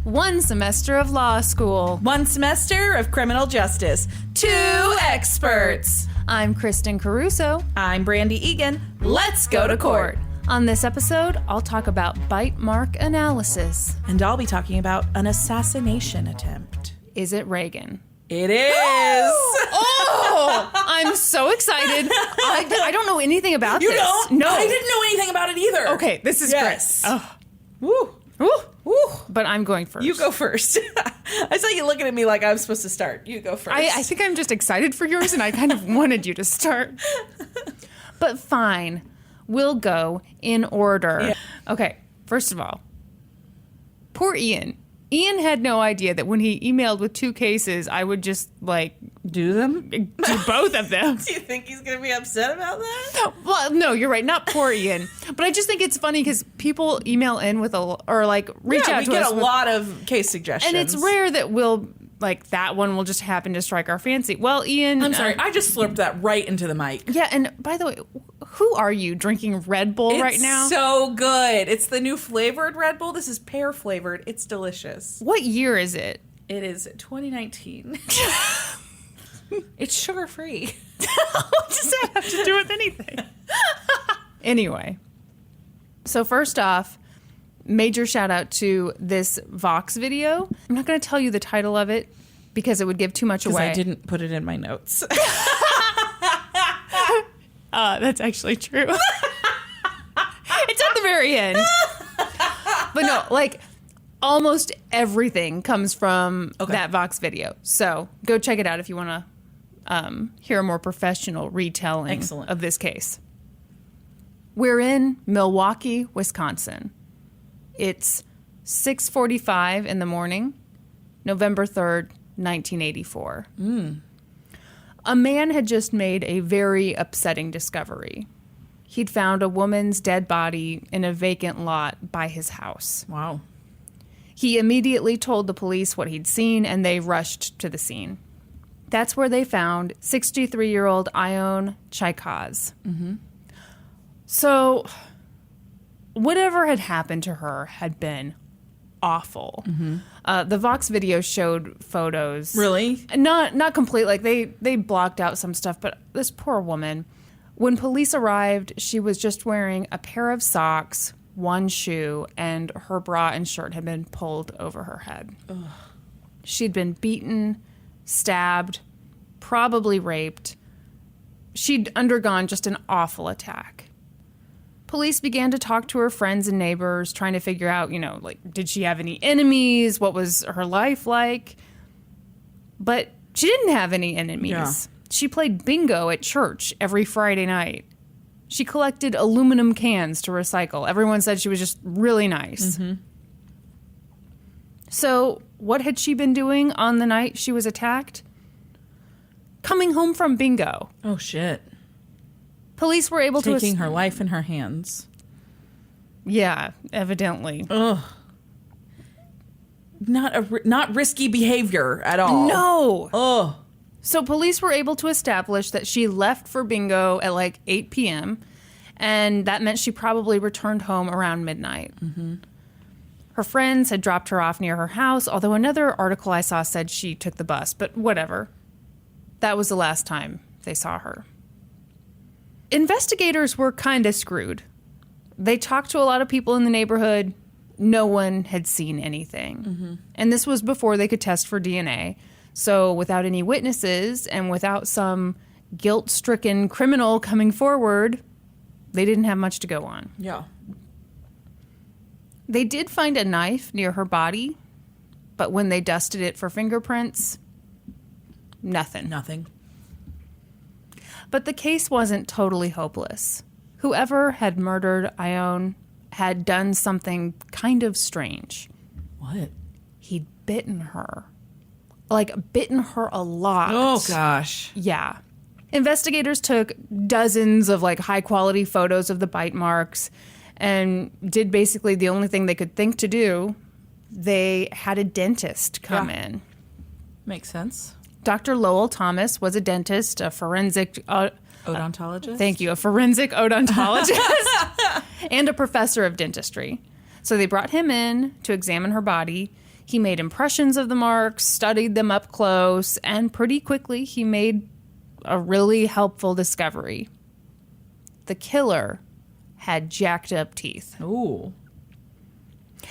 1 semester of law school. 1 semester of criminal justice. 2 experts. I'm Kristen Caruso. I'm Brandi Egan. Let's go to court. On this episode, I'll talk about bite mark analysis. And I'll be talking about an assassination attempt. Is it Reagan? It is. Oh, I'm so excited. I don't know anything about this. You don't? No. I didn't know anything about it either. Okay, this is great. Oh. Woo. Woo. Woo. But I'm going first. You go first. I saw you looking at me like I was supposed to start. You go first. I think I'm just excited for yours, and I kind of wanted you to start. But fine. We'll go in order. Yeah. Okay, first of all, poor Ian. Ian had no idea that when he emailed with 2 cases, I would just, do them? Do both of them. Do you think he's going to be upset about that? Well, no, you're right. Not poor Ian. But I just think it's funny because people email in with reach out to us. Yeah, we get a lot of case suggestions. And it's rare that we'll, that one will just happen to strike our fancy. Well, Ian... I'm sorry, I just slurped that right into the mic. Yeah, and by the way, who are you drinking Red Bull right now? It's so good. It's the new flavored Red Bull. This is pear flavored. It's delicious. What year is it? It is 2019. It's sugar free. What does that have to do with anything? Anyway, so first off, major shout out to this Vox video. I'm not going to tell you the title of it because it would give too much away. I didn't put it in my notes. That's actually true. It's at the very end. But no, almost everything comes from that Vox video. So go check it out if you want to hear a more professional retelling of this case. We're in Milwaukee, Wisconsin. It's 6:45 in the morning, November 3rd, 1984. A man had just made a very upsetting discovery. He'd found a woman's dead body in a vacant lot by his house. Wow. He immediately told the police what he'd seen, and they rushed to the scene. That's where they found 63-year-old Ione Cychosz. Mm-hmm. So, whatever had happened to her had been awful. Mm-hmm. The Vox video showed photos. Really? Not complete. They blocked out some stuff, but this poor woman, when police arrived, she was just wearing a pair of socks, 1 shoe, and her bra and shirt had been pulled over her head. Ugh. She'd been beaten, stabbed, probably raped. She'd undergone just an awful attack. Police began to talk to her friends and neighbors, trying to figure out, did she have any enemies? What was her life like? But she didn't have any enemies. Yeah. She played bingo at church every Friday night. She collected aluminum cans to recycle. Everyone said she was just really nice. Mm-hmm. So, what had she been doing on the night she was attacked? Coming home from bingo. Oh, shit. Police were able to... Taking her life in her hands. Yeah, evidently. Ugh. Not risky behavior at all. No. Ugh. So police were able to establish that she left for bingo at 8 p.m., and that meant she probably returned home around midnight. Mm-hmm. Her friends had dropped her off near her house, although another article I saw said she took the bus, but whatever. That was the last time they saw her. Investigators were kind of screwed. They talked to a lot of people in the neighborhood. No one had seen anything. Mm-hmm. And this was before they could test for DNA. So without any witnesses and without some guilt-stricken criminal coming forward, they didn't have much to go on. Yeah. They did find a knife near her body, but when they dusted it for fingerprints, nothing. But the case wasn't totally hopeless. Whoever had murdered Ione had done something kind of strange. What? He'd bitten her. Bitten her a lot. Oh, gosh. Yeah. Investigators took dozens of high-quality photos of the bite marks and did basically the only thing they could think to do. They had a dentist come in. Makes sense. Dr. Lowell Thomas was a dentist, a forensic... odontologist? Thank you. A forensic odontologist and a professor of dentistry. So they brought him in to examine her body. He made impressions of the marks, studied them up close, and pretty quickly he made a really helpful discovery. The killer had jacked up teeth. Ooh.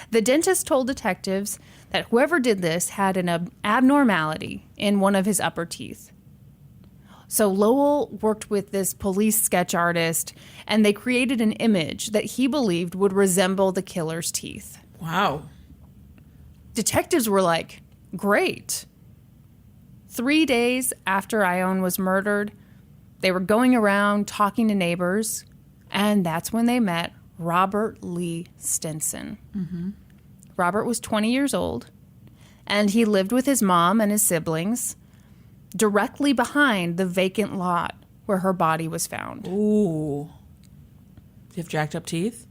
The dentist told detectives that whoever did this had an abnormality in one of his upper teeth. So Lowell worked with this police sketch artist, and they created an image that he believed would resemble the killer's teeth. Wow. Detectives were like, great. 3 days after Ione was murdered, they were going around talking to neighbors, and that's when they met Robert Lee Stinson. Mm-hmm. Robert was 20 years old, and he lived with his mom and his siblings directly behind the vacant lot where her body was found. Ooh. Do you have jacked up teeth?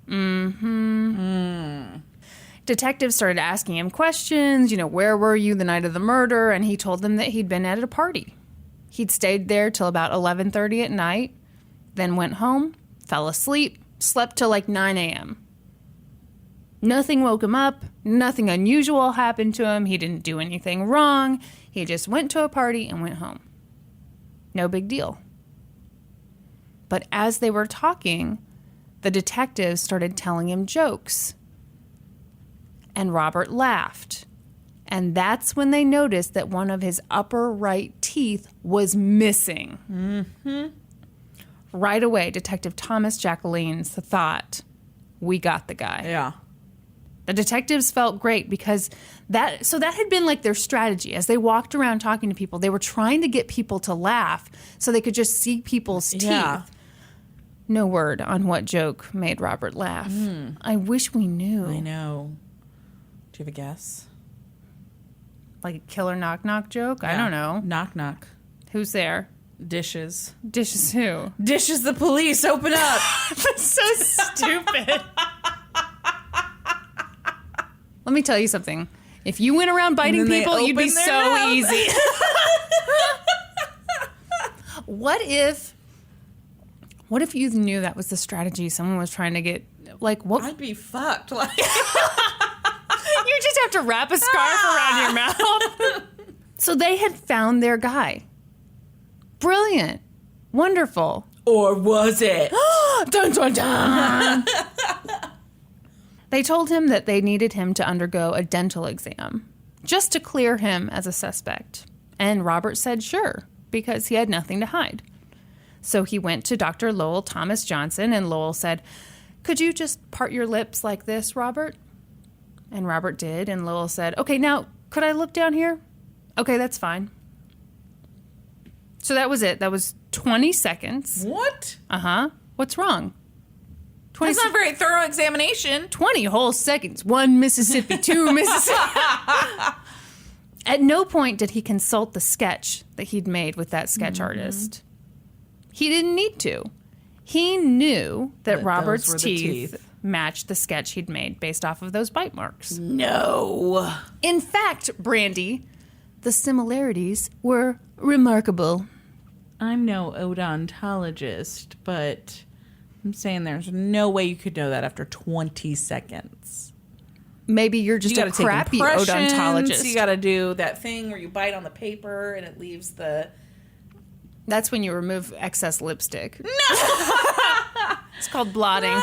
Mm-hmm. Detectives started asking him questions, where were you the night of the murder? And he told them that he'd been at a party. He'd stayed there till about 11:30 at night, then went home, fell asleep, slept till like 9 a.m. Nothing woke him up. Nothing unusual happened to him. He didn't do anything wrong. He just went to a party and went home. No big deal. But as they were talking, the detectives started telling him jokes. And Robert laughed. And that's when they noticed that one of his upper right teeth was missing. Mm-hmm. Right away, Detective Thomas Jacqueline's thought, we got the guy. Yeah. The detectives felt great because that had been like their strategy. As they walked around talking to people, they were trying to get people to laugh so they could just see people's teeth. Yeah. No word on what joke made Robert laugh. I wish we knew. I know. Do you have a guess? Like a killer knock-knock joke? Yeah. I don't know. Knock, knock. Who's there? Dishes. Dishes who? Dishes the police. Open up. That's so stupid. Let me tell you something. If you went around biting people, you'd be so mouth. Easy. What if you knew that was the strategy someone was trying to get, like, what? I'd be fucked. Like, you just have to wrap a scarf around your mouth. So they had found their guy. Brilliant. Wonderful. Or was it? Dun, dun, dun. They told him that they needed him to undergo a dental exam just to clear him as a suspect. And Robert said sure, because he had nothing to hide. So he went to Dr. Lowell Thomas Johnson, and Lowell said, could you just part your lips like this, Robert? And Robert did, and Lowell said, okay, now, could I look down here? Okay, that's fine. So that was it. That was 20 seconds. What? Uh-huh. What's wrong? That's not a very thorough examination. 20 whole seconds. 1 Mississippi, 2 Mississippi. At no point did he consult the sketch that he'd made with that sketch artist. He didn't need to. He knew that Robert's teeth matched the sketch he'd made based off of those bite marks. No. In fact, Brandi, the similarities were remarkable. I'm no odontologist, but I'm saying there's no way you could know that after 20 seconds. Maybe you're just a crappy odontologist. You got to do that thing where you bite on the paper and it leaves the... That's when you remove excess lipstick. No! It's called blotting.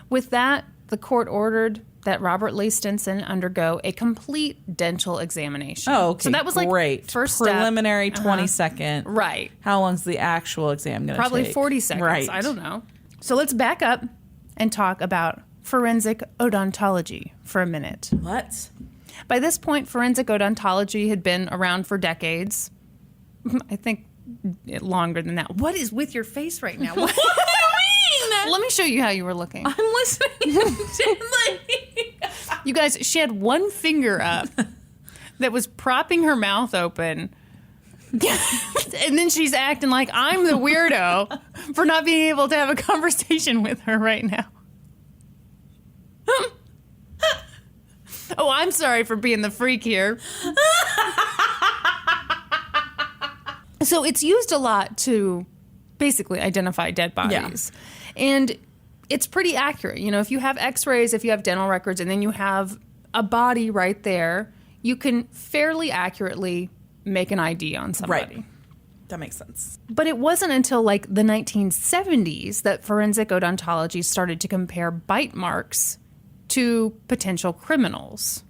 With that, the court ordered that Robert Lee Stinson undergo a complete dental examination. Oh, okay. So that was like great. First preliminary step. 20-second. Right. How long's the actual exam going to take? Probably 40 seconds. Right. I don't know. So let's back up and talk about forensic odontology for a minute. What? By this point, forensic odontology had been around for decades. I think longer than that. What is with your face right now? What do you mean? Let me show you how you were looking. I'm listening. You guys, she had one finger up that was propping her mouth open. And then she's acting like I'm the weirdo for not being able to have a conversation with her right now. Oh, I'm sorry for being the freak here. So it's used a lot to basically identify dead bodies. Yeah. And it's pretty accurate. You know, if you have x-rays, if you have dental records, and then you have a body right there, you can fairly accurately make an ID on somebody. Right. That makes sense. But it wasn't until like the 1970s that forensic odontology started to compare bite marks to potential criminals.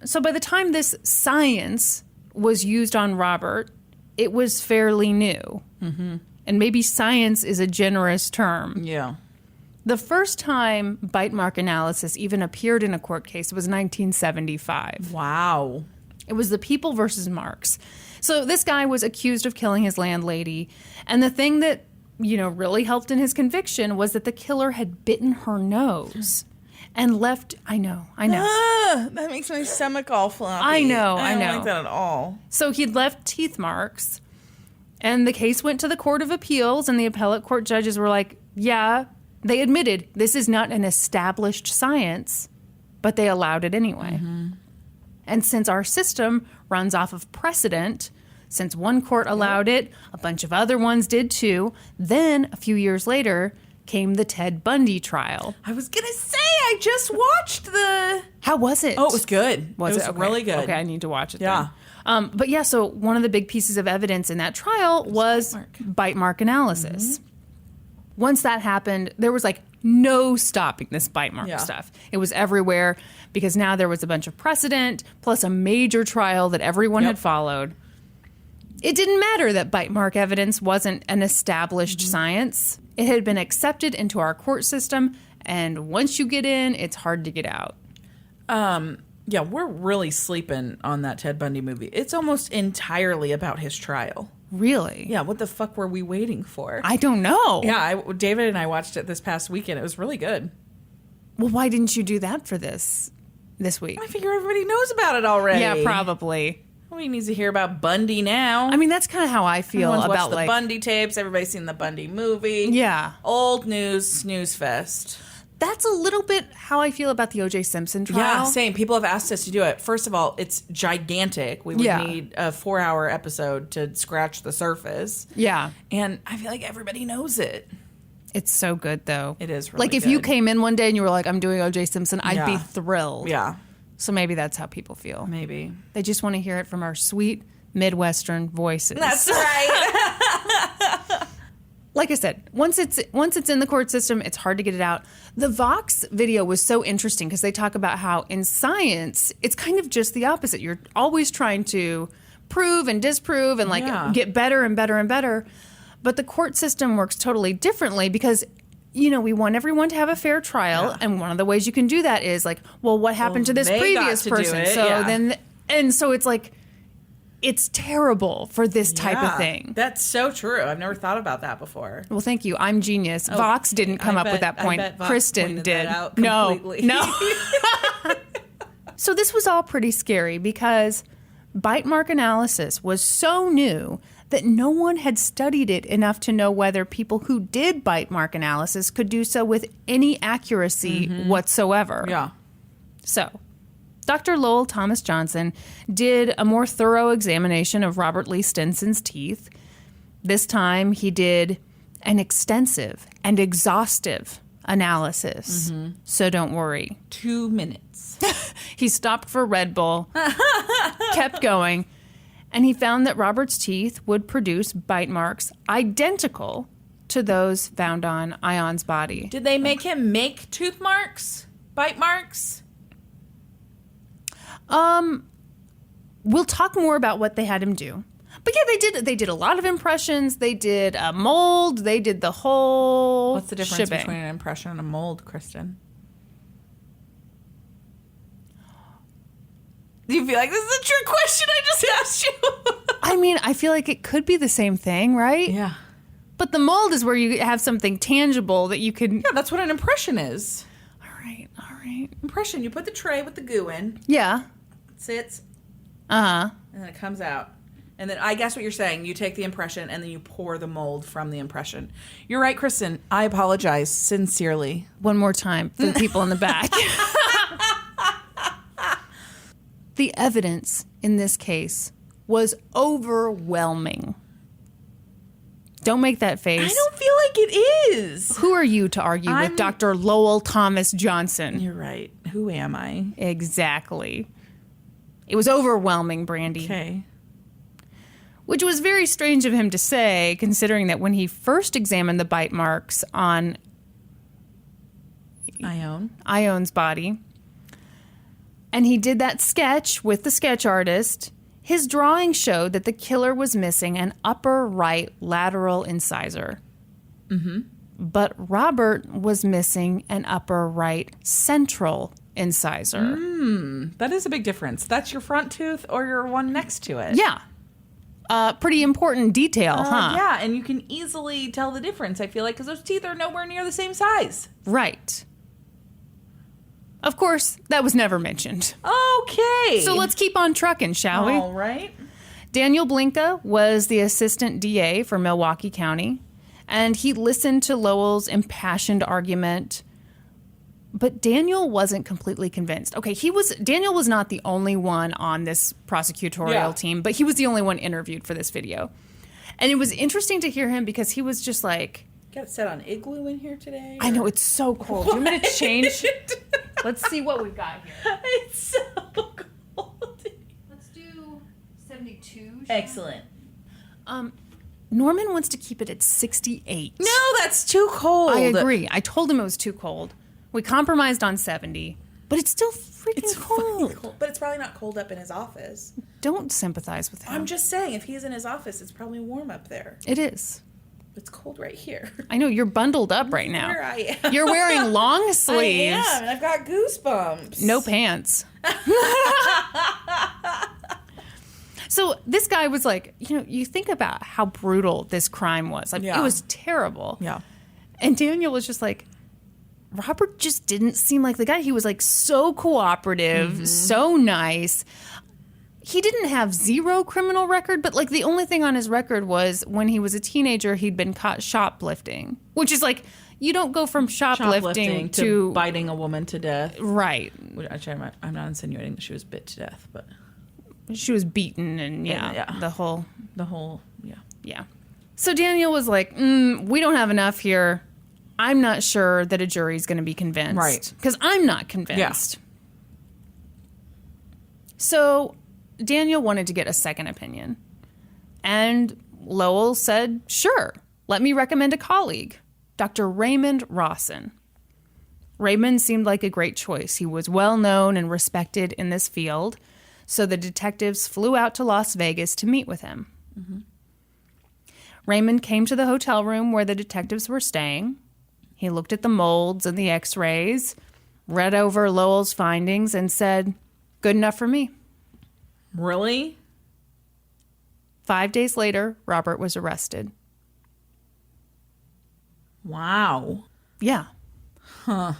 So by the time this science was used on Robert, it was fairly new. And maybe science is a generous term. Yeah. The first time bite mark analysis even appeared in a court case was 1975. Wow. It was the People versus Marks. So this guy was accused of killing his landlady. And the thing that, really helped in his conviction was that the killer had bitten her nose and left. I know. That makes my stomach all floppy. I know. I don't like that at all. So he'd left teeth marks. And the case went to the Court of Appeals, and the appellate court judges were like, yeah, they admitted this is not an established science, but they allowed it anyway. And since our system runs off of precedent, since one court allowed it, a bunch of other ones did too, then a few years later came the Ted Bundy trial. I was going to say, I just watched the... How was it? Oh, it was good. It was Okay. really good. Okay, I need to watch it Yeah. then. But yeah, so one of the big pieces of evidence in that trial was bite mark analysis. Once that happened, there was like no stopping this bite mark stuff. It was everywhere because now there was a bunch of precedent plus a major trial that everyone had followed. It didn't matter that bite mark evidence wasn't an established science. It had been accepted into our court system, and once you get in, it's hard to get out. Yeah, we're really sleeping on that Ted Bundy movie. It's almost entirely about his trial. Really? Yeah, what the fuck were we waiting for? I don't know. Yeah, David and I watched it this past weekend. It was really good. Well, why didn't you do that for this week? I figure everybody knows about it already. Yeah, probably. Nobody needs to hear about Bundy now. I mean, that's kind of how I feel Everyone's about watched the Bundy tapes. Everybody's seen the Bundy movie. Yeah. Old news, snooze fest. That's a little bit how I feel about the O.J. Simpson trial. Yeah, same. People have asked us to do it. First of all, it's gigantic. We would need a 4-hour episode to scratch the surface. Yeah. And I feel like everybody knows it. It's so good, though. It is really like, if good. you came in one day and you were like, I'm doing O.J. Simpson, I'd be Yeah. thrilled. Yeah, So maybe that's how people feel. maybe. They just want to hear it from our sweet Midwestern voices. That's right. Like I said, once it's in the court system, it's hard to get it out. The Vox video was so interesting because they talk about how in science, it's kind of just the opposite. You're always trying to prove and disprove and get better and better and better. But the court system works totally differently because, we want everyone to have a fair trial. Yeah. And one of the ways you can do that is like, well, what happened to this they previous got to do person? it, So yeah. then, so it's like, it's terrible for this type of thing. That's so true. I've never thought about that before. Well, thank you. I'm genius. Vox didn't come up with that point. Kristen pointed did. That out No. completely. So this was all pretty scary because bite mark analysis was so new that no one had studied it enough to know whether people who did bite mark analysis could do so with any accuracy whatsoever. Yeah. So, Dr. Lowell Thomas Johnson did a more thorough examination of Robert Lee Stinson's teeth. This time, he did an extensive and exhaustive analysis. So don't worry. 2 minutes. He stopped for Red Bull, kept going, and he found that Robert's teeth would produce bite marks identical to those found on Ione's body. Did they make him make tooth marks? Bite marks? We'll talk more about what they had him do. But yeah, they did a lot of impressions. They did a mold. They did the whole What's the difference shebang. between an impression and a mold, Kristen? Do you feel like this is a trick question I just asked you? I mean, I feel like it could be the same thing, right? Yeah. But the mold is where you have something tangible that you can... Yeah, that's what an impression is. All right. Impression, you put the tray with the goo in. Yeah. It sits. Uh-huh. And then it comes out. And then I guess what you're saying, you take the impression and then you pour the mold from the impression. You're right, Kristen. I apologize sincerely. One more time for the people in the back. The evidence in this case was overwhelming. Don't make that face. I don't feel like it is. Who are you to argue I'm- with Dr. Lowell Thomas Johnson? You're right. who am I? Exactly. It was overwhelming, Brandi. Okay. Which was very strange of him to say, considering that when he first examined the bite marks on Ione's body, and he did that sketch with the sketch artist, his drawing showed that the killer was missing an upper right lateral incisor. Mm-hmm. But Robert was missing an upper right central incisor. That is a big difference. That's your front tooth or your one next to it. Yeah. Pretty important detail, huh? Yeah, and you can easily tell the difference, I feel like, because those teeth are nowhere near the same size. Right. Of course, that was never mentioned. Okay. So let's keep on trucking, shall we? All right. Daniel Blinka was the assistant DA for Milwaukee County, and he listened to Lowell's impassioned argument. But Daniel wasn't completely convinced. Okay, Daniel was not the only one on this prosecutorial team, but he was the only one interviewed for this video. And it was interesting to hear him because he was just like... Got it set on igloo in here today? I know, it's so cold. Do you want me to change? Let's see what we've got here. It's so cold. Let's do 72. Excellent. Norman wants to keep it at 68. No, that's too cold. I agree. I told him it was too cold. We compromised on 70, but it's still freaking cold. But it's probably not cold up in his office. Don't sympathize with him. I'm just saying, if he's in his office, it's probably warm up there. It is. It's cold right here. I know, you're bundled up right now. Here I am. You're wearing long sleeves. I am, and I've got goosebumps. No pants. So this guy was like, you think about how brutal this crime was. Like, it was terrible. Yeah. And Daniel was just like, Robert just didn't seem like the guy. He was like so cooperative, so nice. He didn't have zero criminal record, but like the only thing on his record was when he was a teenager, he'd been caught shoplifting, which is like, you don't go from shoplifting to biting a woman to death. Right. I'm not insinuating that she was bit to death, but she was beaten and the whole. Yeah. So Daniel was like, we don't have enough here. I'm not sure that a jury's going to be convinced. Right. Because I'm not convinced. Yeah. So Daniel wanted to get a second opinion. And Lowell said, sure, let me recommend a colleague, Dr. Raymond Rawson. Raymond seemed like a great choice. He was well known and respected in this field. So the detectives flew out to Las Vegas to meet with him. Mm-hmm. Raymond came to the hotel room where the detectives were staying. He looked at the molds and the x-rays, read over Lowell's findings, and said, good enough for me. Really? 5 days later, Robert was arrested. Wow. Yeah. Huh.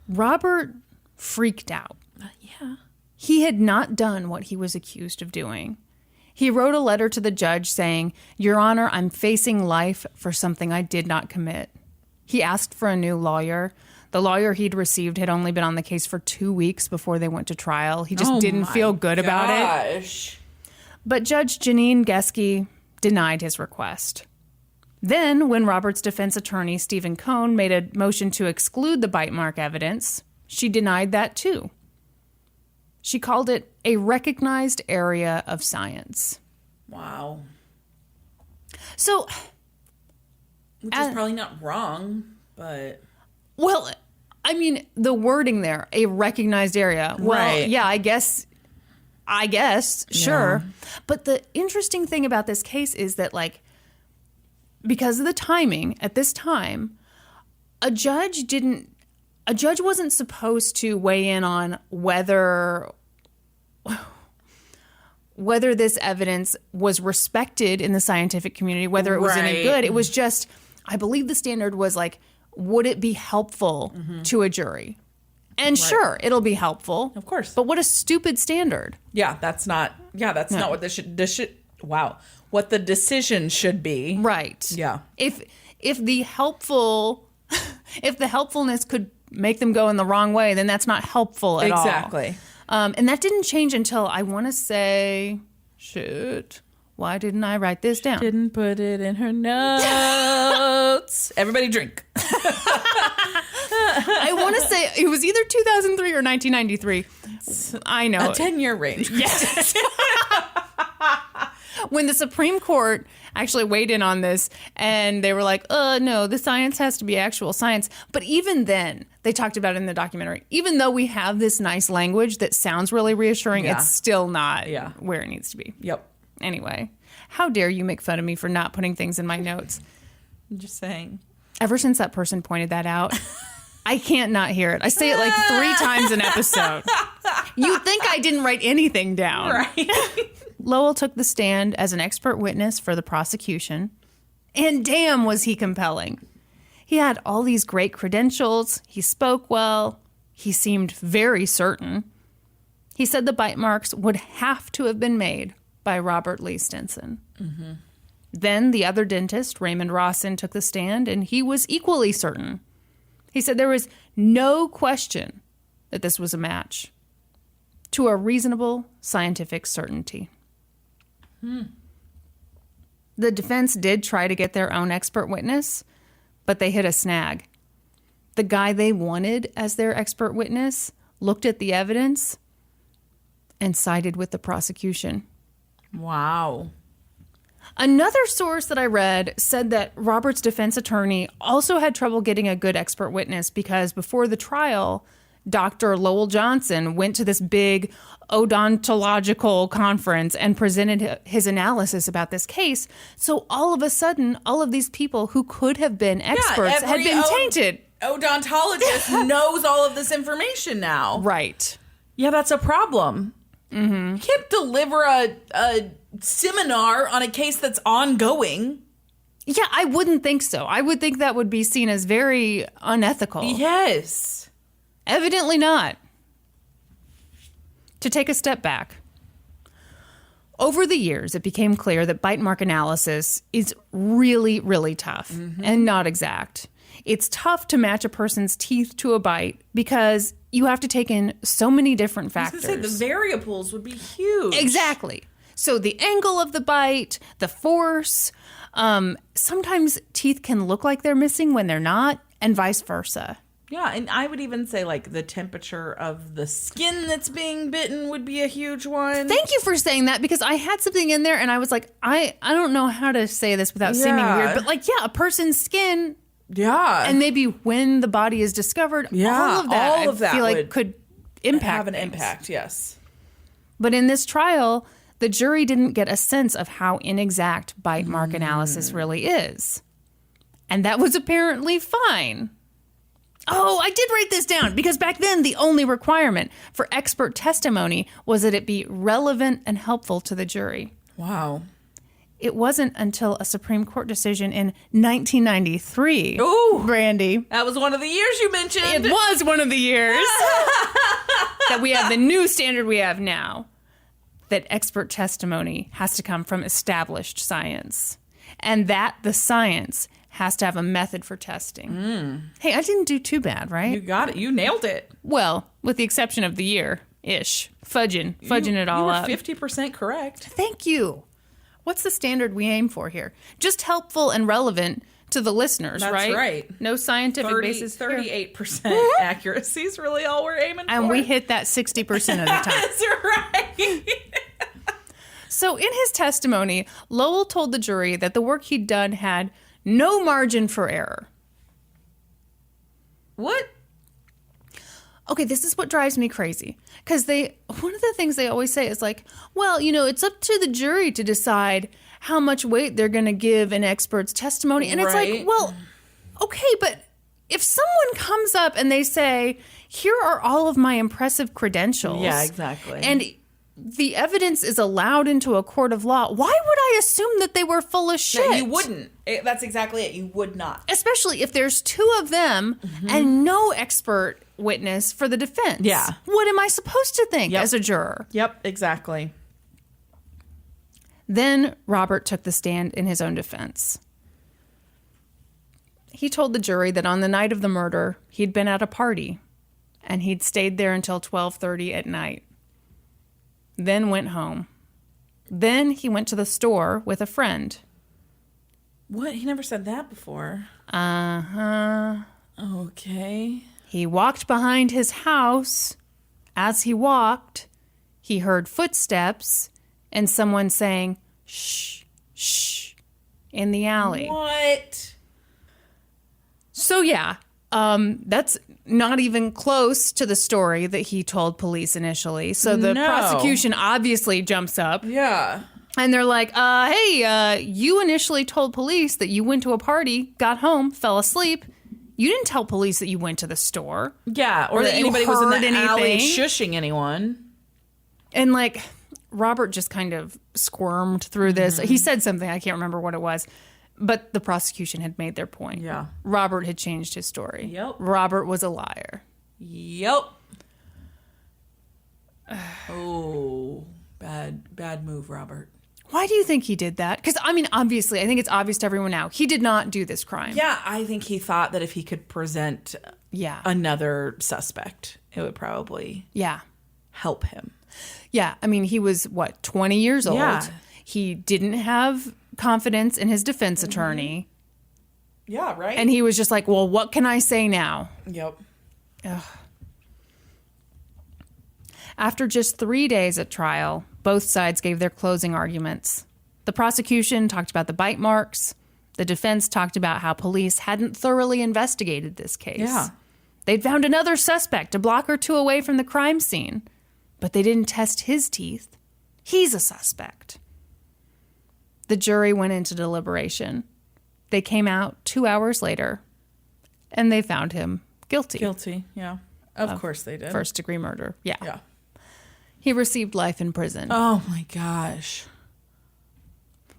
Robert freaked out. Yeah. He had not done what he was accused of doing. He wrote a letter to the judge saying, Your Honor, I'm facing life for something I did not commit. He asked for a new lawyer. The lawyer he'd received had only been on the case for 2 weeks before they went to trial. He just didn't feel good about it. But Judge Janine Geske denied his request. Then, when Robert's defense attorney, Stephen Cohn, made a motion to exclude the bite mark evidence, she denied that too. She called it a recognized area of science. Wow. So... Which is probably not wrong, but... Well, I mean, the wording there, a recognized area. Well, right. Yeah, I guess, sure. But the interesting thing about this case is that, like, because of the timing, at this time, a judge wasn't supposed to weigh in on whether this evidence was respected in the scientific community, whether it was any good. It was just, I believe the standard was like, would it be helpful to a jury? And sure, it'll be helpful. Of course. But what a stupid standard. Yeah, that's not what this should, what the decision should be. Right. Yeah. If the helpfulness could make them go in the wrong way, then that's not helpful at all. Exactly. And that didn't change until, I want to say, why didn't I write this down? Didn't put it in her notes. Everybody drink. I want to say it was either 2003 or 1993. I know. A 10-year range. Yes. When the Supreme Court actually weighed in on this, and they were like, no, the science has to be actual science. But even then, they talked about it in the documentary, even though we have this nice language that sounds really reassuring, it's still not where it needs to be. Yep. Anyway, how dare you make fun of me for not putting things in my notes? I'm just saying. Ever since that person pointed that out, I can't not hear it. I say it like 3 times an episode. You'd think I didn't write anything down. Right. Lowell took the stand as an expert witness for the prosecution, and damn was he compelling. He had all these great credentials. He spoke well. He seemed very certain. He said the bite marks would have to have been made by Robert Lee Stinson. Mm-hmm. Then the other dentist, Raymond Rawson, took the stand, and he was equally certain. He said there was no question that this was a match to a reasonable scientific certainty. The defense did try to get their own expert witness, but they hit a snag. The guy they wanted as their expert witness looked at the evidence and sided with the prosecution. Wow. Another source that I read said that Robert's defense attorney also had trouble getting a good expert witness because before the trial, Dr. Lowell Johnson went to this big odontological conference and presented his analysis about this case. So all of a sudden, all of these people who could have been experts had been tainted. Odontologist knows all of this information now. Right. Yeah, that's a problem. Mm-hmm. You can't deliver a seminar on a case that's ongoing. Yeah, I wouldn't think so. I would think that would be seen as very unethical. Yes. Evidently not. To take a step back, over the years, it became clear that bite mark analysis is really, really tough and not exact. It's tough to match a person's teeth to a bite because you have to take in so many different factors. I was going to say, the variables would be huge. Exactly. So the angle of the bite, the force, sometimes teeth can look like they're missing when they're not, and vice versa. Yeah, and I would even say, like, the temperature of the skin that's being bitten would be a huge one. Thank you for saying that, because I had something in there, and I was like, I don't know how to say this without seeming weird, but, like, yeah, a person's skin. Yeah. And maybe when the body is discovered, all of that I feel like could have an things. impact, yes. But in this trial, the jury didn't get a sense of how inexact bite mark analysis really is. And that was apparently fine. Oh, I did write this down because back then the only requirement for expert testimony was that it be relevant and helpful to the jury. Wow. It wasn't until a Supreme Court decision in 1993, Brandi. That was one of the years you mentioned. It was one of the years that we have the new standard we have now, that expert testimony has to come from established science, and that the science has to have a method for testing. Hey, I didn't do too bad, right? You got it. You nailed it. Well, with the exception of the year-ish. Fudging it all up. You were 50% correct. Thank you. What's the standard we aim for here? Just helpful and relevant to the listeners, right? That's right. No scientific basis. 38% accuracy is really all we're aiming for. And we hit that 60% of the time. That's right. So in his testimony, Lowell told the jury that the work he'd done had no margin for error. What? Okay, this is what drives me crazy. Because one of the things they always say is like, well, it's up to the jury to decide how much weight they're going to give an expert's testimony. And it's like, well, okay, but if someone comes up and they say, here are all of my impressive credentials. Yeah, exactly. And the evidence is allowed into a court of law, why would I assume that they were full of shit? No, you wouldn't. That's exactly it. You would not. Especially if there's two of them and no expert witness for the defense. Yeah. What am I supposed to think as a juror? Yep, exactly. Then Robert took the stand in his own defense. He told the jury that on the night of the murder, he'd been at a party and he'd stayed there until 12:30 at night. Then went home. Then he went to the store with a friend. What? He never said that before. Uh-huh. Okay. He walked behind his house. As he walked, he heard footsteps and someone saying, shh, shh, in the alley. What? So, yeah, that's not even close to the story that he told police initially. So the prosecution obviously jumps up. Yeah. And they're like, hey, you initially told police that you went to a party, got home, fell asleep. You didn't tell police that you went to the store. Yeah, or that anybody was in the alley shushing anyone. And, like, Robert just kind of squirmed through this. He said something, I can't remember what it was. But the prosecution had made their point. Yeah. Robert had changed his story. Yep. Robert was a liar. Yep. Oh, bad move, Robert. Why do you think he did that? Because, I mean, obviously, I think it's obvious to everyone now. He did not do this crime. Yeah, I think he thought that if he could present another suspect, it would probably help him. Yeah, I mean, he was, 20 years old? Yeah. He didn't have confidence in his defense attorney. Yeah, right? And he was just like, well, what can I say now? Yep. Ugh. After just 3 days at trial, both sides gave their closing arguments. The prosecution talked about the bite marks. The defense talked about how police hadn't thoroughly investigated this case. Yeah. They'd found another suspect a block or two away from the crime scene, but they didn't test his teeth. He's a suspect. The jury went into deliberation. They came out 2 hours later, and they found him guilty. Guilty, yeah. Of course they did. First-degree murder, yeah. Yeah. He received life in prison. Oh, my gosh.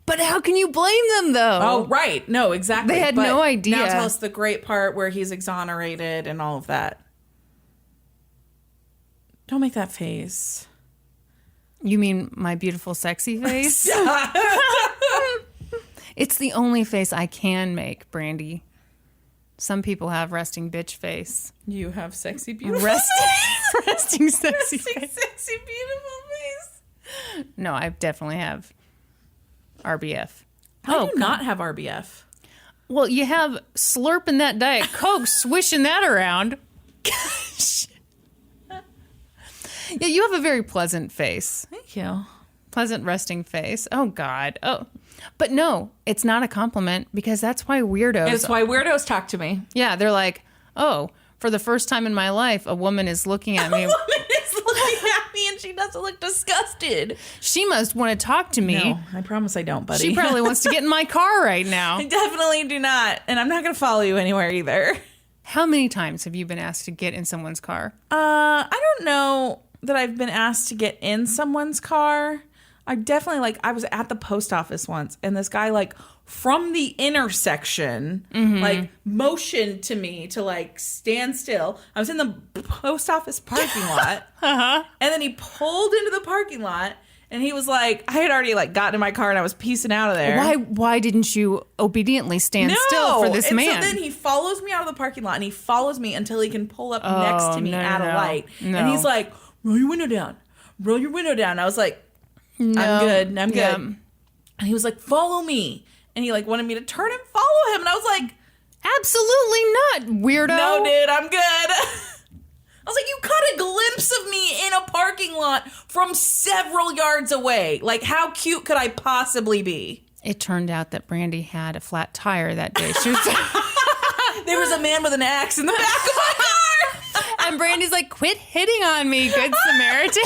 But how can you blame them, though? Oh, right. No, exactly. They had no idea. Now tell us the great part where he's exonerated and all of that. Don't make that face. You mean my beautiful, sexy face? It's the only face I can make, Brandi. Some people have resting bitch face. You have sexy, beautiful resting sexy face. Sexy, beautiful face. No, I definitely have RBF. I do not have RBF. Well, you have slurping that Diet Coke, swishing that around. Gosh. Yeah, you have a very pleasant face. Thank you. Pleasant resting face. Oh, God. Oh. But no, it's not a compliment because that's why weirdos... It's why weirdos talk to me. Yeah, they're like, oh, for the first time in my life, a woman is looking at me. A woman is looking at me and she doesn't look disgusted. She must want to talk to me. No, I promise I don't, buddy. She probably wants to get in my car right now. I definitely do not. And I'm not going to follow you anywhere either. How many times have you been asked to get in someone's car? I don't know that I've been asked to get in someone's car. I definitely, I was at the post office once, and this guy, from the intersection, motioned to me to, stand still. I was in the post office parking lot, and then he pulled into the parking lot, and he was like, I had already, gotten in my car, and I was piecing out of there. Why didn't you obediently stand still for this man? So then he follows me out of the parking lot, and he follows me until he can pull up next to me at a light. No. And he's like, roll your window down. Roll your window down. I was like, no. I'm good. Yeah. And he was like, follow me. And he wanted me to turn and follow him. And I was like, absolutely not, weirdo. No, dude, I'm good. I was like, you caught a glimpse of me in a parking lot from several yards away. How cute could I possibly be? It turned out that Brandi had a flat tire that day. She was there was a man with an axe in the back of my car. And Brandi's like, quit hitting on me, good Samaritan.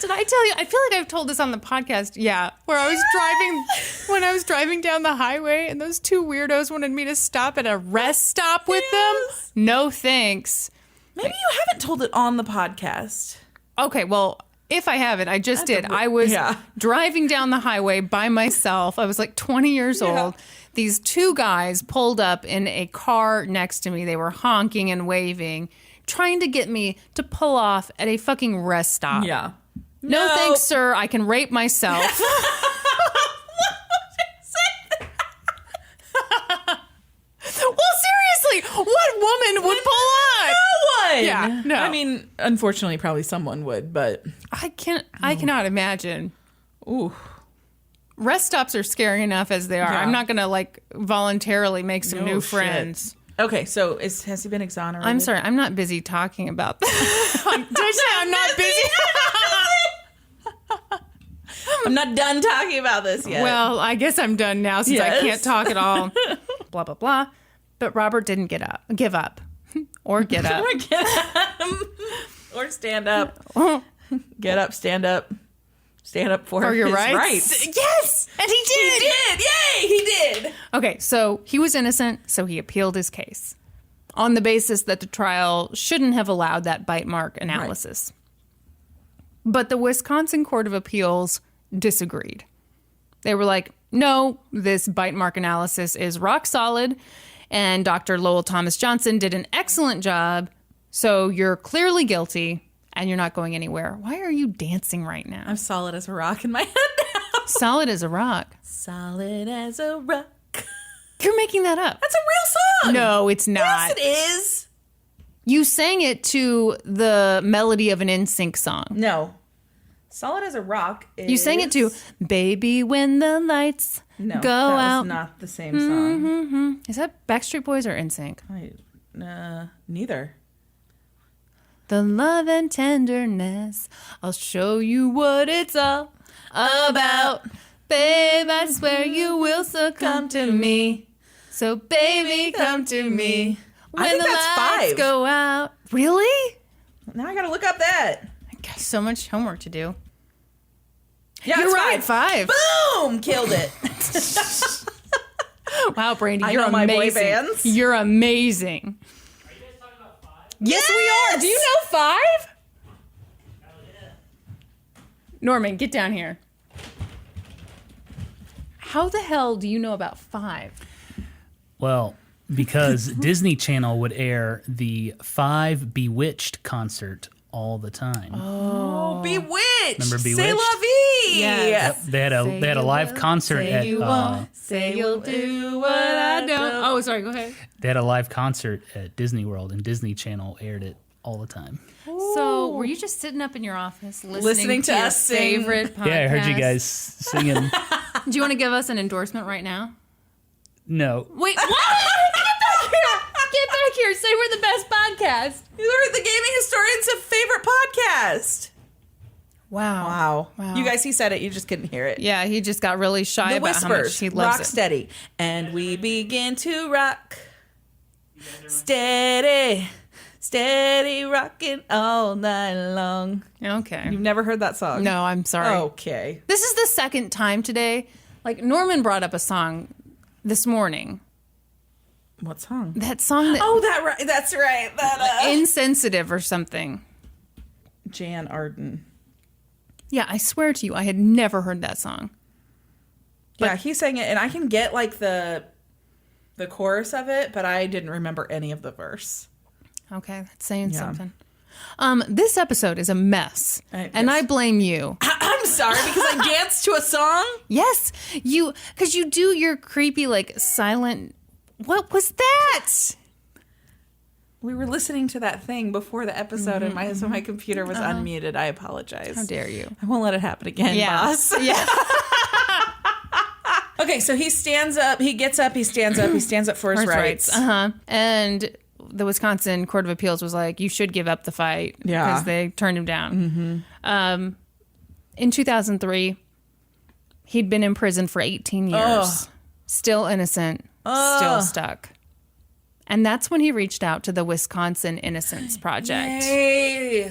Did I tell you? I feel like I've told this on the podcast. Yeah, where I was driving down the highway, and those two weirdos wanted me to stop at a rest stop with them. No thanks. Maybe you haven't told it on the podcast. Okay, well, if I haven't, I just did. I was driving down the highway by myself. I was 20 years old. These two guys pulled up in a car next to me. They were honking and waving, trying to get me to pull off at a fucking rest stop. Yeah. No, thanks, sir. I can rape myself. Well, seriously, what woman would pull on? No one. Yeah, no. I mean, unfortunately, probably someone would, but I cannot imagine. Ooh. Rest stops are scary enough as they are. Yeah. I'm not gonna voluntarily make some new friends. Shit. Okay, so has he been exonerated? I'm sorry, I'm not busy talking about that. Did I say I'm not busy? I'm not done talking about this yet. Well, I guess I'm done now since I can't talk at all. Blah, blah, blah. But Robert didn't give up. Or get up. Or stand up. Get up, stand up. Stand up for your his rights. Yes! And he did! He did! Yay! He did! Okay, so he was innocent, so he appealed his case on the basis that the trial shouldn't have allowed that bite mark analysis. Right. But the Wisconsin Court of Appeals disagreed. They were like, no, this bite mark analysis is rock solid, and Dr. Lowell Thomas Johnson did an excellent job, so you're clearly guilty. And you're not going anywhere. Why are you dancing right now? I'm solid as a rock in my head now. Solid as a rock. Solid as a rock. You're making that up. That's a real song. No, it's not. Yes, it is. You sang it to the melody of an NSYNC song. No. Solid as a rock is... You sang it to Baby When the Lights Go Out. No, that was not the same song. Mm-hmm. Is that Backstreet Boys or NSYNC? Neither. The love and tenderness, I'll show you what it's all about. Babe, I swear you will succumb to me. So baby, come to me when the lights go out. Really? Now I gotta look up that. I got so much homework to do. Yeah, you're right. 5. Boom! Killed it. Wow, Brandi, I you're know amazing. My boy bands. You're amazing. Yes, we are. Do you know 5? Hell yeah. Norman, get down here. How the hell do you know about 5? Well, because Disney Channel would air the 5 Bewitched concert all the time. Oh, Bewitched. Remember Bewitched? C'est la vie. Yes. They had a live concert say at you won't, say you'll do what I don't. Oh, sorry, go ahead. They had a live concert at Disney World, and Disney Channel aired it all the time. So, were you just sitting up in your office listening to your us sing? favorite podcast? Yeah, I heard you guys singing. Do you want to give us an endorsement right now? No. Wait, what? Get back here. Say we're the best podcast. You're the gaming historian's favorite podcast. Wow. You guys, he said it. You just couldn't hear it. Yeah, he just got really shy The about whispers. how much he loves rock it. steady. And we begin to rock. Steady. Steady rocking all night long. Okay. You've never heard that song? No, I'm sorry. Okay. This is the second time today. Like, Norman brought up a song this morning. What song? That song that... Oh, that's right. That, Insensitive or something. Jan Arden. Yeah, I swear to you, I had never heard that song. Yeah, he sang it, and I can get, like, the chorus of it, but I didn't remember any of the verse. Okay, that's saying something. This episode is a mess, and yes. I blame you. I'm sorry, because I danced to a song? Yes, because you do your creepy, like, silent... What was that? We were listening to that thing before the episode, and my computer was unmuted. I apologize. How dare you? I won't let it happen again, boss. Yeah. Okay, so he stands up, he gets up, he stands up for his rights. And the Wisconsin Court of Appeals was like, you should give up the fight. Yeah. Because they turned him down. Mm-hmm. In 2003, he'd been in prison for 18 years. Ugh. Still innocent. Still stuck. And that's when he reached out to the Wisconsin Innocence Project. Yay.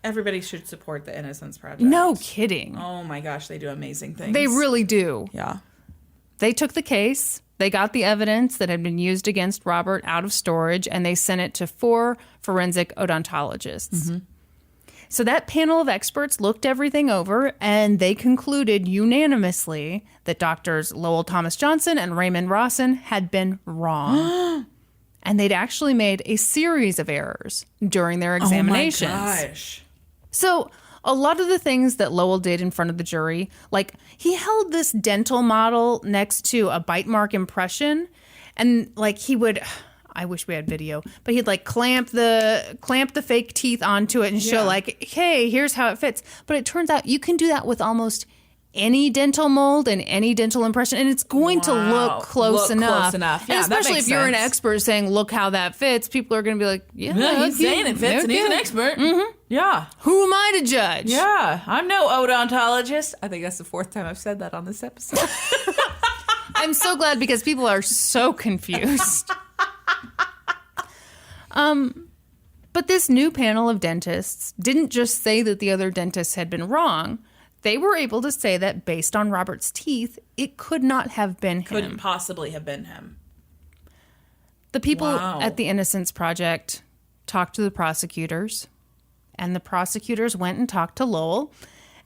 Everybody should support the Innocence Project. No kidding. Oh my gosh, they do amazing things. They really do. Yeah. They took the case, they got the evidence that had been used against Robert out of storage, and they sent it to 4 forensic odontologists. Mm-hmm. So that panel of experts looked everything over, and they concluded unanimously that Doctors Lowell Thomas Johnson and Raymond Rawson had been wrong. And they'd actually made a series of errors during their examinations. Oh my gosh. So a lot of the things that Lowell did in front of the jury, like he held this dental model next to a bite mark impression, and like he would, I wish we had video, but he'd like clamp the fake teeth onto it and show like, hey, here's how it fits. But it turns out you can do that with almost any dental mold and any dental impression, and it's going to look close enough. Yeah, and especially if you're an sense. expert saying, look how that fits, people are going to be like, yeah, he's saying it fits, and he's an expert. Mm-hmm. Yeah. Who am I to judge? Yeah, I'm no odontologist. I think that's the 4th time I've said that on this episode. I'm so glad because people are so confused. But this new panel of dentists didn't just say that the other dentists had been wrong. They were able to say that based on Robert's teeth, it could not have been him. Couldn't possibly have been him. The people at the Innocence Project talked to the prosecutors, and the prosecutors went and talked to Lowell,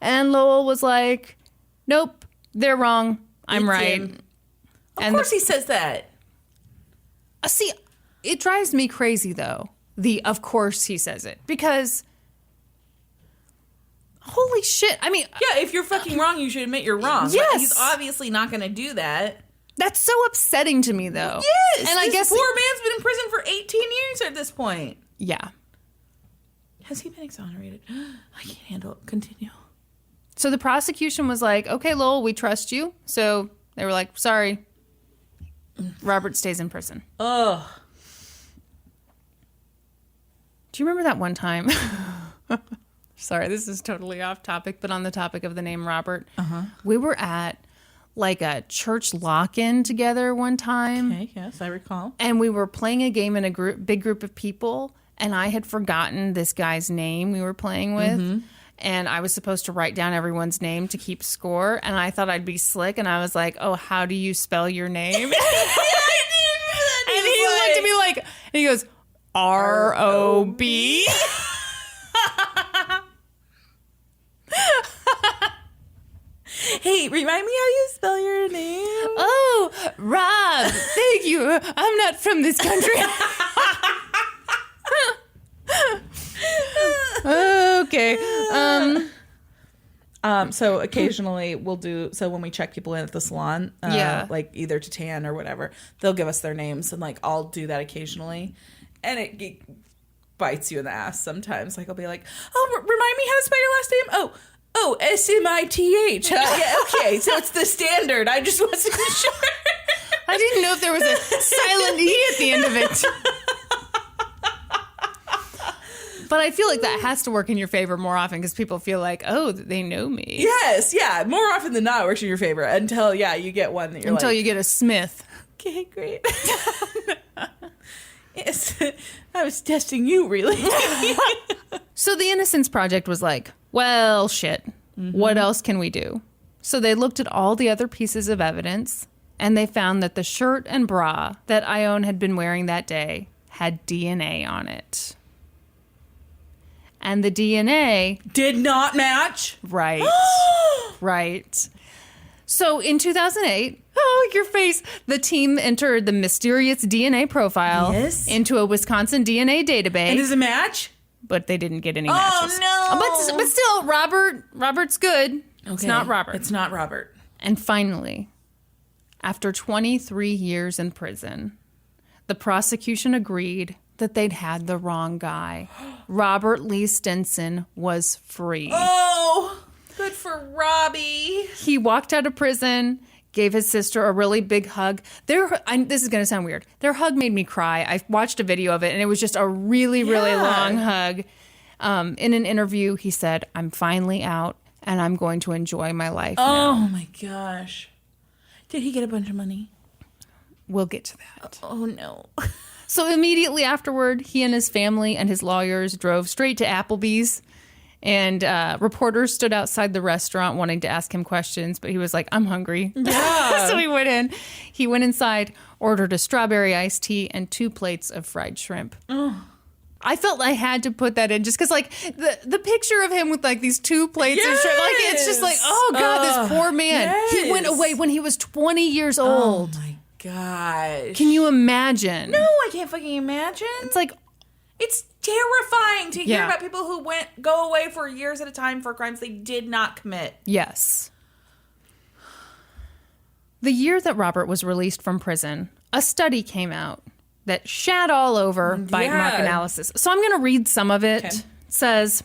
and Lowell was like, nope, they're wrong. I'm right. Of course he says that. See, it drives me crazy, though. Of course he says it. Because, holy shit. I mean... Yeah, if you're fucking wrong, you should admit you're wrong. Yes. But he's obviously not going to do that. That's so upsetting to me, though. Yes. And I guess... Poor man's been in prison for 18 years at this point. Yeah. Has he been exonerated? I can't handle it. Continue. So the prosecution was like, okay, Lowell, we trust you. So they were like, sorry. Robert stays in prison. Ugh. Do you remember that one time? Sorry, this is totally off topic, but on the topic of the name Robert, we were at like a church lock-in together one time. Okay, yes, I recall. And we were playing a game in a big group of people, and I had forgotten this guy's name we were playing with. And I was supposed to write down everyone's name to keep score. And I thought I'd be slick. And I was like, oh, how do you spell your name? And he looked at me like, and he goes, R-O-B. Hey, remind me how you spell your name. Oh, Rob. Thank you. I'm not from this country. Okay. So occasionally we'll do, so when we check people in at the salon, like either to tan or whatever, they'll give us their names, and like I'll do that occasionally, and it bites you in the ass sometimes. Like I'll be like, oh, remind me how to spell your last name. Oh, S-M-I-T-H. Yeah, okay, so it's the standard. I just wasn't sure. I didn't know if there was a silent E at the end of it. But I feel like that has to work in your favor more often because people feel like, oh, they know me. Yes, yeah. More often than not, it works in your favor until, you get one that you're until you get a Smith. Okay, great. Yes, I was testing you, really. So the Innocence Project was like, well, shit. What else can we do? So they looked at all the other pieces of evidence, and they found that the shirt and bra that Ione had been wearing that day had DNA on it. And the DNA... did not match? Right. Right. So in 2008, oh, your face, the team entered the mysterious DNA profile into a Wisconsin DNA database. And does it match? But they didn't get any matches. Oh, no. But still, Robert's good. Okay. It's not Robert. It's not Robert. And finally, after 23 years in prison, the prosecution agreed that they'd had the wrong guy. Robert Lee Stinson was free. Oh, good for Robbie. He walked out of prison, gave his sister a really big hug. This is going to sound weird. Their hug made me cry. I watched a video of it, and it was just a really, really long hug. In an interview, he said, I'm finally out, and I'm going to enjoy my life now. Oh, my gosh. Did he get a bunch of money? We'll get to that. Oh, no. So immediately afterward, he and his family and his lawyers drove straight to Applebee's. And reporters stood outside the restaurant wanting to ask him questions, but he was like, I'm hungry. Yeah. So he went in. He went inside, ordered a strawberry iced tea and 2 plates of fried shrimp. Oh. I felt I had to put that in just because, like, the picture of him with, like, these 2 plates of shrimp, like, it's just like, oh, God, this poor man. Yes. He went away when he was 20 years old. Oh, my gosh. Can you imagine? No, I can't fucking imagine. It's like... it's terrifying to hear about people who go away for years at a time for crimes they did not commit. Yes. The year that Robert was released from prison, a study came out that shat all over bite mark analysis. So I'm going to read some of it. Okay. It says,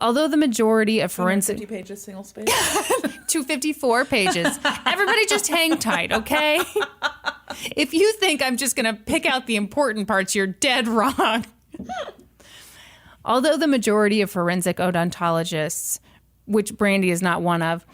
Although the majority of forensic... 50 pages, single space. 254 pages. Everybody just hang tight, okay? If you think I'm just going to pick out the important parts, you're dead wrong. Although the majority of forensic odontologists, which Brandi is not one of,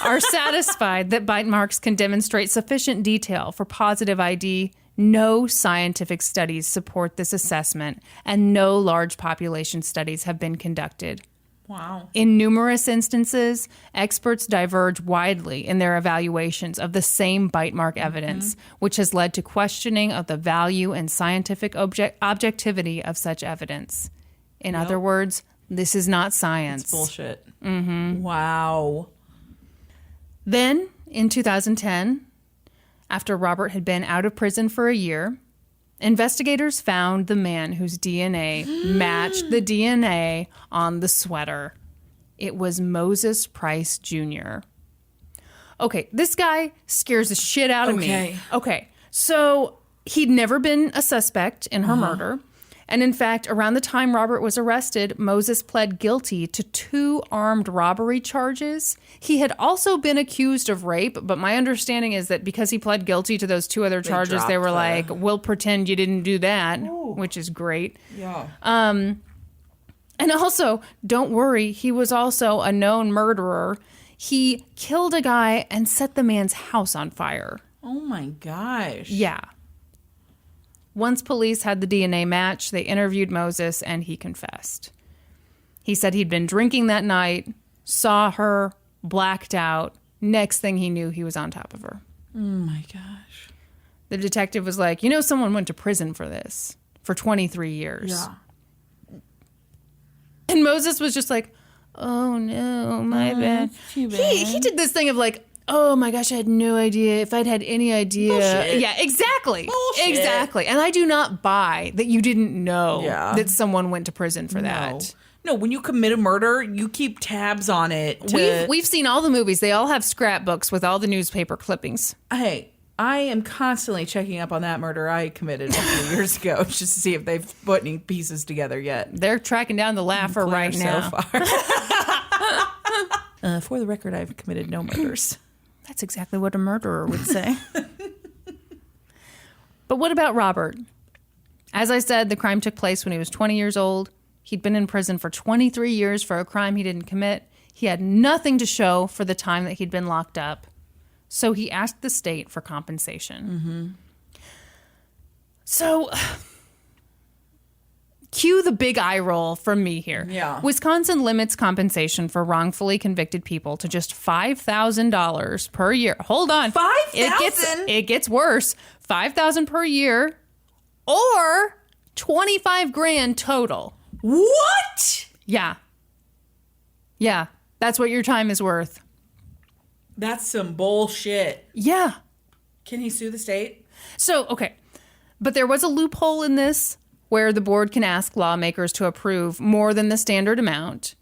are satisfied that bite marks can demonstrate sufficient detail for positive ID, no scientific studies support this assessment, and no large population studies have been conducted. Wow. In numerous instances, experts diverge widely in their evaluations of the same bite mark evidence, which has led to questioning of the value and scientific objectivity of such evidence. In other words, this is not science. It's bullshit. Mm-hmm. Wow. Then, in 2010, after Robert had been out of prison for a year, investigators found the man whose DNA matched the DNA on the sweater. It was Moses Price Jr. Okay, this guy scares the shit out of me. Okay, so he'd never been a suspect in her murder. And in fact, around the time Robert was arrested, Moses pled guilty to 2 armed robbery charges. He had also been accused of rape, but my understanding is that because he pled guilty to those 2 other charges, they were like, we'll pretend you didn't do that, which is great. Yeah. And also, don't worry, he was also a known murderer. He killed a guy and set the man's house on fire. Oh my gosh. Yeah. Once police had the DNA match, they interviewed Moses and he confessed. He said he'd been drinking that night, saw her, blacked out. Next thing he knew, he was on top of her. Oh my gosh. The detective was like, someone went to prison for this for 23 years. Yeah. And Moses was just like, oh no, my bad. Too bad. He did this thing of like, oh my gosh, I had no idea. If I'd had any idea. Bullshit. Yeah, exactly. Bullshit. Exactly. And I do not buy that you didn't know that someone went to prison for that. No, when you commit a murder, you keep tabs on it. We've seen all the movies. They all have scrapbooks with all the newspaper clippings. Hey, I am constantly checking up on that murder I committed a few years ago just to see if they've put any pieces together yet. They're tracking down the laugher right now. So far. For the record, I've committed no murders. That's exactly what a murderer would say. But what about Robert? As I said, the crime took place when he was 20 years old. He'd been in prison for 23 years for a crime he didn't commit. He had nothing to show for the time that he'd been locked up. So he asked the state for compensation. Mm-hmm. So, cue the big eye roll from me here. Yeah. Wisconsin limits compensation for wrongfully convicted people to just $5,000 per year. Hold on. $5,000? It gets worse. $5,000 per year or $25,000 total. What? Yeah. Yeah. That's what your time is worth. That's some bullshit. Yeah. Can he sue the state? So, okay. But there was a loophole in this where the board can ask lawmakers to approve more than the standard amount.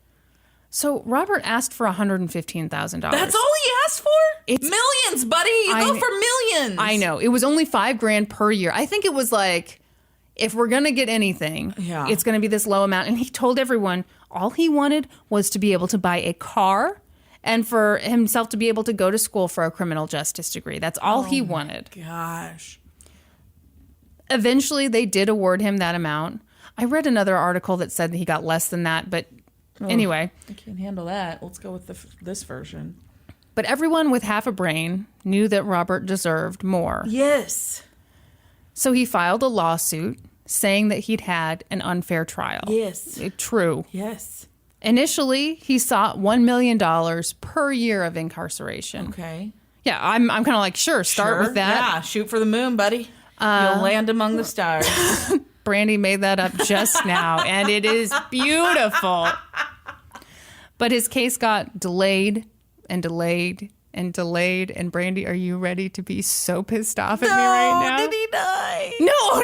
So Robert asked for $115,000. That's all he asked for? It's millions, buddy. You go for millions. I know. It was only $5,000 per year. I think it was like, if we're going to get anything, it's going to be this low amount. And he told everyone all he wanted was to be able to buy a car and for himself to be able to go to school for a criminal justice degree. That's all he wanted. Gosh. Eventually, they did award him that amount. I read another article that said that he got less than that, but anyway. I can't handle that. Let's go with this version. But everyone with half a brain knew that Robert deserved more. Yes. So he filed a lawsuit saying that he'd had an unfair trial. Yes. True. Yes. Initially, he sought $1 million per year of incarceration. Okay. Yeah, I'm kind of like, sure, start with that. Yeah, shoot for the moon, buddy. You'll land among the stars. Brandi made that up just now, and it is beautiful. But his case got delayed and delayed and delayed. And Brandi, are you ready to be so pissed off at me right now? Did he die? No.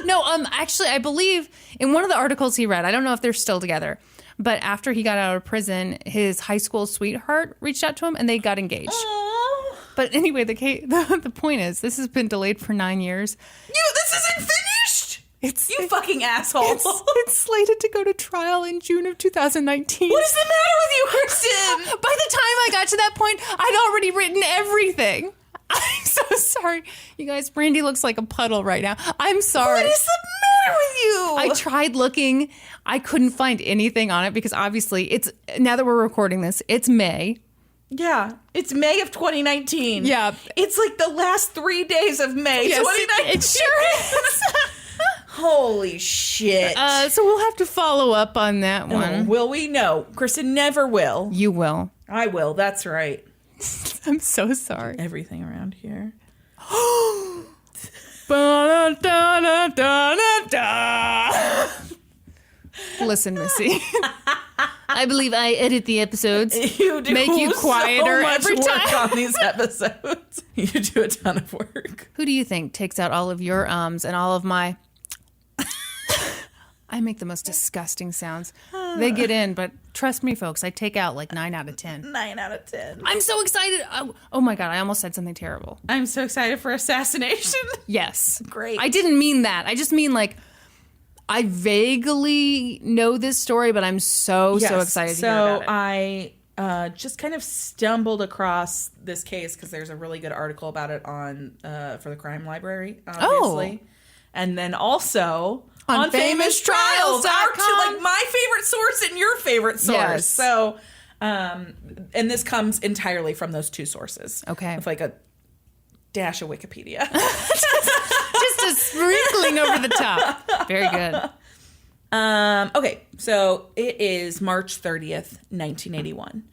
No, actually, I believe in one of the articles he read, I don't know if they're still together, but after he got out of prison, his high school sweetheart reached out to him and they got engaged. Aww. But anyway, the point is, this has been delayed for 9 years. This isn't finished. It's You fucking asshole. It's slated to go to trial in June of 2019. What is the matter with you, Kristen? By the time I got to that point, I'd already written everything. I'm so sorry. You guys, Brandi looks like a puddle right now. I'm sorry. What is the matter with you? I tried looking. I couldn't find anything on it because obviously it's, now that we're recording this, it's May. Yeah, it's May of 2019. Yeah. It's like the last 3 days of May 2019. It sure is. Holy shit. So we'll have to follow up on that Oh, one. will we? No. Kristen never will. You will. I will. That's right. I'm so sorry. Everything around here. Listen, Missy. I believe I edit the episodes. You do make you quieter so much every work time. on these episodes. You do a ton of work. Who do you think takes out all of your ums and all of my... I make the most disgusting sounds. They get in, but trust me, folks, I take out like 9 out of 10. 9 out of 10. I'm so excited. Oh my God, I almost said something terrible. I'm so excited for Assassination. Yes. Great. I didn't mean that. I just mean like, I vaguely know this story, but I'm so excited to hear about it. So I just kind of stumbled across this case because there's a really good article about it on for the Crime Library, obviously. Oh. And then also On FamousTrials.com, FamousTrials.com. like my favorite source and your favorite source. Yes. So, and this comes entirely from those two sources. Okay. With like a dash of Wikipedia. Just a sprinkling over the top. Very good. Okay, so it is March 30th, 1981.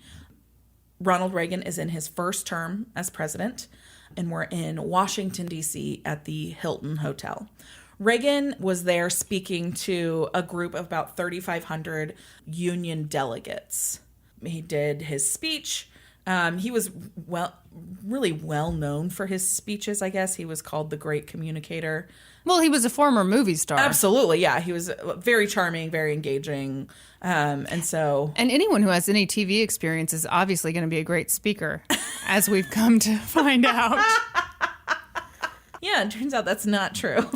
Ronald Reagan is in his first term as president, and we're in Washington, D.C. at the Hilton Hotel. Reagan was there speaking to a group of about 3,500 Union delegates. He did his speech. He was really well known for his speeches, I guess. He was called the Great Communicator. Well, he was a former movie star. Absolutely, yeah. He was very charming, very engaging. And so... And anyone who has any TV experience is obviously going to be a great speaker, as we've come to find out. Yeah, it turns out that's not true.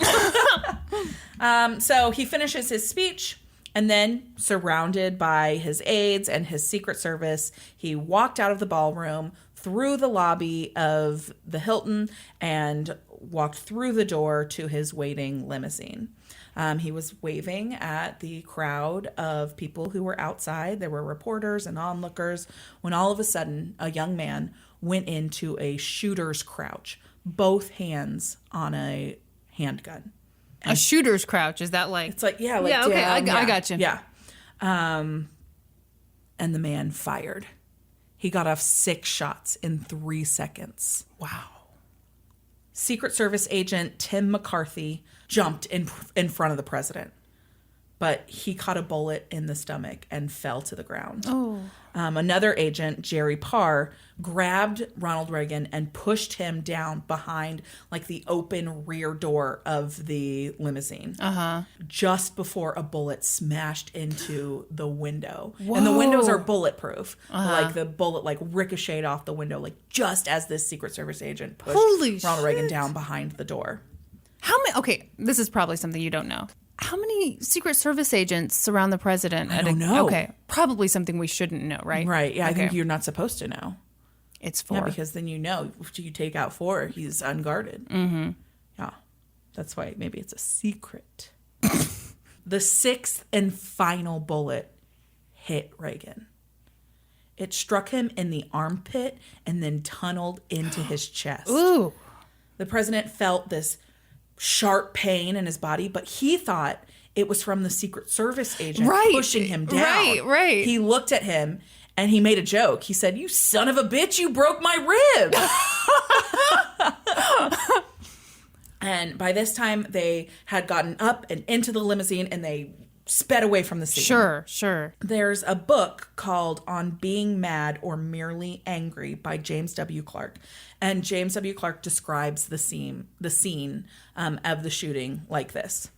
So he finishes his speech, and then, surrounded by his aides and his Secret Service, he walked out of the ballroom, through the lobby of the Hilton, and walked through the door to his waiting limousine. He was waving at the crowd of people who were outside. There were reporters and onlookers, when all of a sudden, a young man went into a shooter's crouch, both hands on a handgun. A shooter's crouch, is that like... It's like, yeah, like, yeah, okay, down, I got you. Yeah. And the man fired. He got off 6 shots in 3 seconds. Wow. Secret Service agent Tim McCarthy jumped in front of the president, but he caught a bullet in the stomach and fell to the ground. Oh. Another agent, Jerry Parr, grabbed Ronald Reagan and pushed him down behind like the open rear door of the limousine. Just before a bullet smashed into the window. Whoa. And the windows are bulletproof. Like the bullet like ricocheted off the window, like just as this Secret Service agent pushed Holy Ronald Reagan shit. down behind the door. How many... Okay, this is probably something you don't know. How many Secret Service agents surround the president? I don't know. Okay, probably something we shouldn't know, right? Right. Yeah, I Okay. think you're not supposed to know. It's 4. Yeah, because then you know if you take out 4, he's unguarded. Mm-hmm. Yeah. That's why maybe it's a secret. The 6th and final bullet hit Reagan. It struck him in the armpit and then tunneled into his chest. Ooh. The president felt this sharp pain in his body, but he thought it was from the Secret Service agent pushing him down. Right. He looked at him and he made a joke. He said, "You son of a bitch, you broke my rib." And by this time, they had gotten up and into the limousine and they sped away from the scene. Sure. There's a book called On Being Mad or Merely Angry by James W. Clark. And James W. Clark describes the scene of the shooting like this.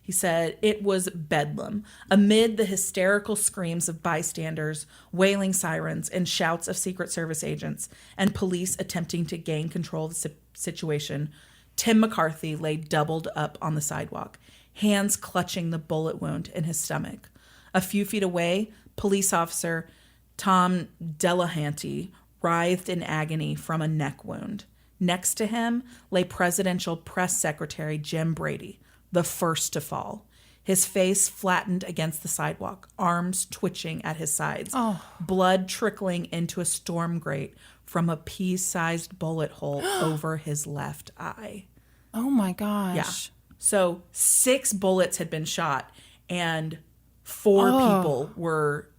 He said, "It was bedlam. Amid the hysterical screams of bystanders, wailing sirens, and shouts of Secret Service agents, and police attempting to gain control of the situation, Tim McCarthy lay doubled up on the sidewalk. hands clutching the bullet wound in his stomach. A few feet away, police officer Tom Delahanty writhed in agony from a neck wound. Next to him lay presidential press secretary Jim Brady, the first to fall. His face flattened against the sidewalk, arms twitching at his sides, blood trickling into a storm grate from a pea-sized bullet hole over his left eye. Oh my gosh. Yeah. So 6 bullets had been shot and 4 people were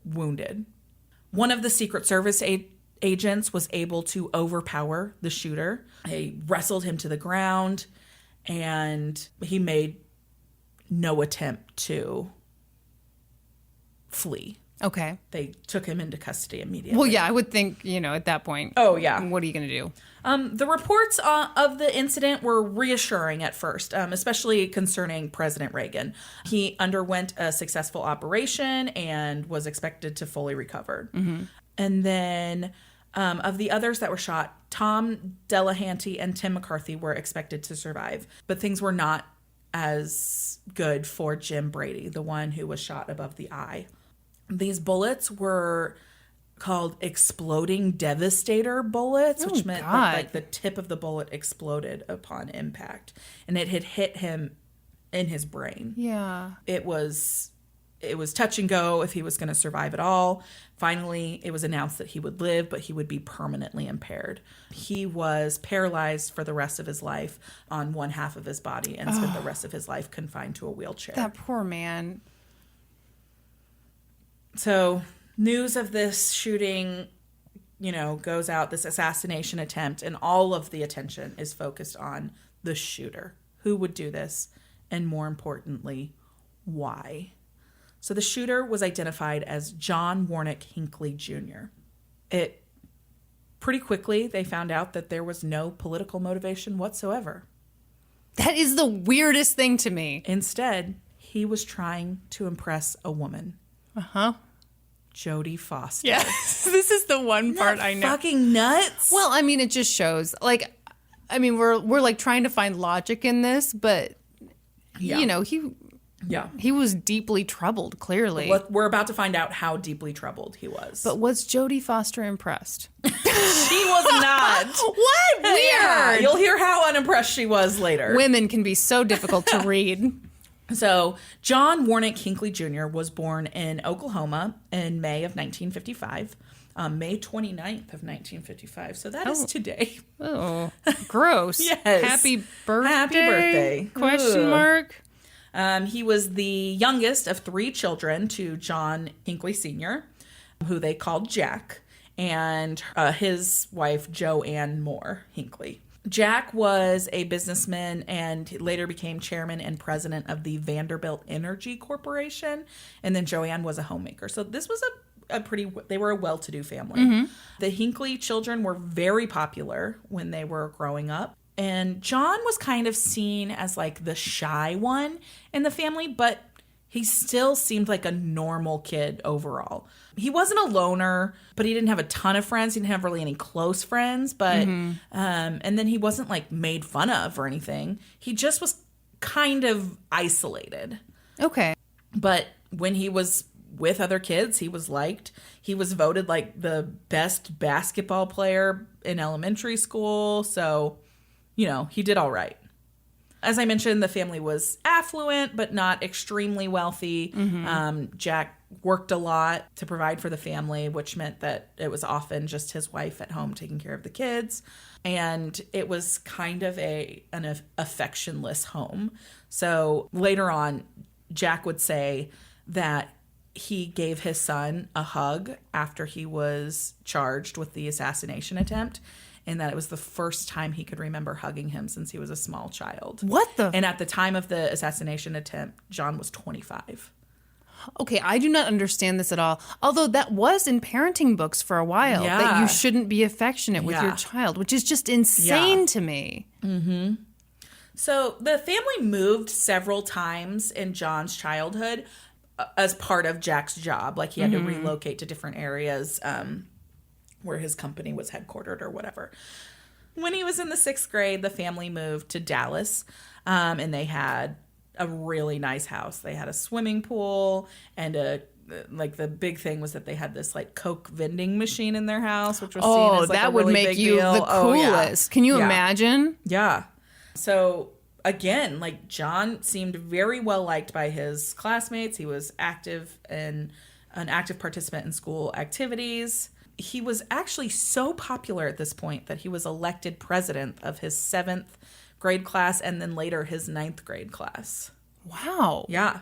wounded. One of the Secret Service agents was able to overpower the shooter. They wrestled him to the ground and he made no attempt to flee. Okay. They took him into custody immediately. Well, yeah, I would think, at that point. Oh, yeah. What are you going to do? The reports of the incident were reassuring at first, especially concerning President Reagan. He underwent a successful operation and was expected to fully recover. Mm-hmm. And then of the others that were shot, Tom Delahanty and Tim McCarthy were expected to survive. But things were not as good for Jim Brady, the one who was shot above the eye. These bullets were called exploding devastator bullets, which meant that the tip of the bullet exploded upon impact, and it had hit him in his brain. Yeah. It was touch and go if he was going to survive at all. Finally, it was announced that he would live, but he would be permanently impaired. He was paralyzed for the rest of his life on one half of his body and spent the rest of his life confined to a wheelchair. That poor man. So news of this shooting, goes out, this assassination attempt, and all of the attention is focused on the shooter. Who would do this? And more importantly, why? So the shooter was identified as John Hinckley Jr. Pretty quickly, they found out that there was no political motivation whatsoever. That is the weirdest thing to me. Instead, he was trying to impress a woman. Uh-huh. Jodie Foster. Yes. This is the one part I know. Fucking nuts. Well, I mean, it just shows. We're like trying to find logic in this, but he was deeply troubled, clearly. We're about to find out how deeply troubled he was. But was Jodie Foster impressed? She was not. What? Weird. Yeah, you'll hear how unimpressed she was later. Women can be so difficult to read. So, John Hinckley Jr. was born in Oklahoma in May of 1955. May 29th of 1955. So that is today. Oh, gross. Yes. Happy birthday? Happy birthday. Question mark. He was the youngest of 3 children to John Hinckley Sr., who they called Jack, and his wife, Joanne Moore Hinckley. Jack was a businessman and later became chairman and president of the Vanderbilt Energy Corporation. And then Joanne was a homemaker. So this was they were a well-to-do family. Mm-hmm. The Hinckley children were very popular when they were growing up. And John was kind of seen as like the shy one in the family, but he still seemed like a normal kid overall. He wasn't a loner, but he didn't have a ton of friends. He didn't have really any close friends, but and then he wasn't like made fun of or anything. He just was kind of isolated. Okay. But when he was with other kids, he was liked. He was voted like the best basketball player in elementary school. So, he did all right. As I mentioned, the family was affluent, but not extremely wealthy. Mm-hmm. Jack worked a lot to provide for the family, which meant that it was often just his wife at home taking care of the kids. And it was kind of an affectionless home. So later on, Jack would say that he gave his son a hug after he was charged with the assassination attempt, and that it was the first time he could remember hugging him since he was a small child. And at the time of the assassination attempt, John was 25. Okay, I do not understand this at all. Although that was in parenting books for a while, that you shouldn't be affectionate with your child, which is just insane to me. Mm-hmm. So the family moved several times in John's childhood as part of Jack's job. Like he had to relocate to different areas where his company was headquartered or whatever. When he was in the 6th grade, the family moved to Dallas, and they had a really nice house. They had a swimming pool and the big thing was that they had this like Coke vending machine in their house, which was seen as like that a would really make big you deal. the coolest. Can you imagine? Yeah. So again, like John seemed very well liked by his classmates. He was an active participant in school activities. He was actually so popular at this point that he was elected president of his 7th grade class and then later his 9th grade class. Wow. Yeah.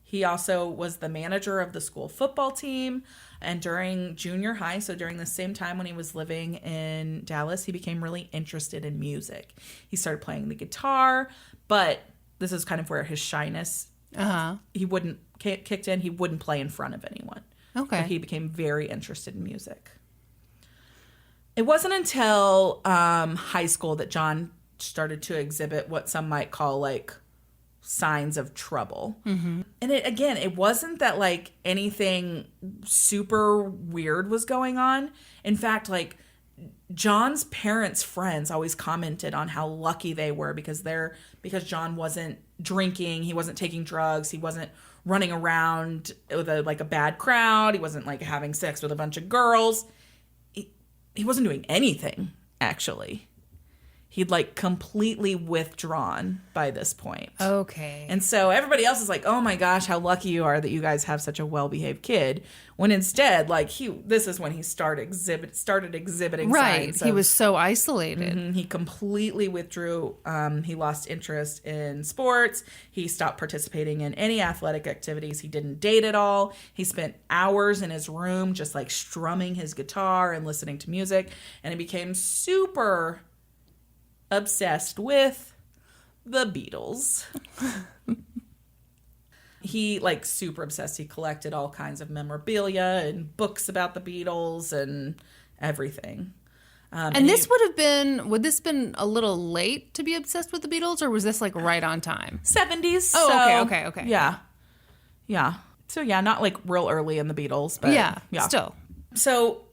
He also was the manager of the school football team. And during junior high, so during the same time when he was living in Dallas, he became really interested in music. He started playing the guitar, but this is kind of where his shyness kicked in. He wouldn't play in front of anyone. Okay. But he became very interested in music. It wasn't until high school that John started to exhibit what some might call like signs of trouble. Mm-hmm. And it wasn't that like anything super weird was going on. In fact, like John's parents' friends always commented on how lucky they were because John wasn't drinking, he wasn't taking drugs, he wasn't running around with a bad crowd, he wasn't like having sex with a bunch of girls. He wasn't doing anything, actually. He'd like completely withdrawn by this point. Okay. And so everybody else is like, oh my gosh, how lucky you are that you guys have such a well-behaved kid. When instead, like this is when he started exhibiting right. signs. He was so isolated. Mm-hmm. He completely withdrew. He lost interest in sports. He stopped participating in any athletic activities. He didn't date at all. He spent hours in his room just like strumming his guitar and listening to music. And he became super obsessed with the Beatles. He like super obsessed. He collected all kinds of memorabilia and books about the Beatles and everything. And this would this been a little late to be obsessed with the Beatles, or was this like right on time? 70s. Oh, okay. Yeah. So yeah, not like real early in the Beatles, but yeah. Still. So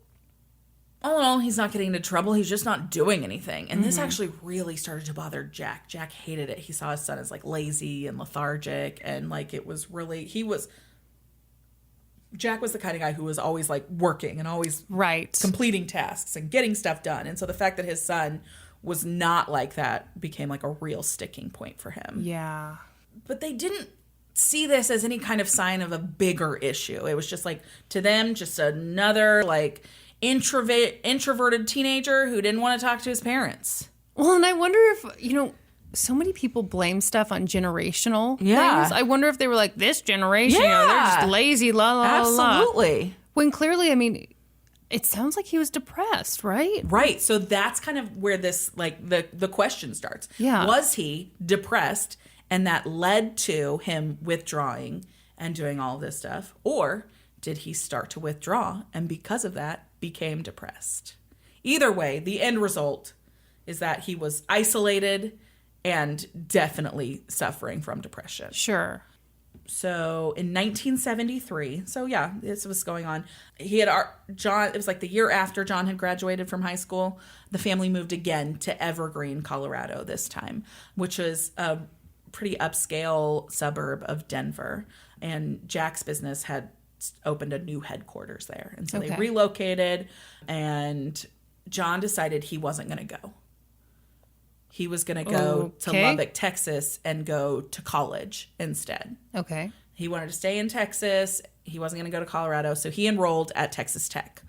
all in all, he's not getting into trouble. He's just not doing anything. And this actually really started to bother Jack. Jack hated it. He saw his son as like lazy and lethargic. And like it was really, Jack was the kind of guy who was always like working and always completing tasks and getting stuff done. And so the fact that his son was not like that became like a real sticking point for him. Yeah. But they didn't see this as any kind of sign of a bigger issue. It was just like, to them, just another like introverted teenager who didn't want to talk to his parents. Well, and I wonder if, so many people blame stuff on generational things. I wonder if they were like, this generation, they're just lazy, Absolutely. When clearly, I mean, it sounds like he was depressed, right? Right. So that's kind of where this, like, the question starts. Yeah. Was he depressed and that led to him withdrawing and doing all of this stuff? Or did he start to withdraw and because of that became depressed? Either way, the end result is that he was isolated and definitely suffering from depression. Sure. So in 1973, so yeah, this was going on. It was like the year after John had graduated from high school, the family moved again to Evergreen, Colorado this time, which is a pretty upscale suburb of Denver. And Jack's business had opened a new headquarters there. And so they relocated, and John decided he wasn't going to go. He was going to go to Lubbock, Texas, and go to college instead. Okay. He wanted to stay in Texas. He wasn't going to go to Colorado, so he enrolled at Texas Tech.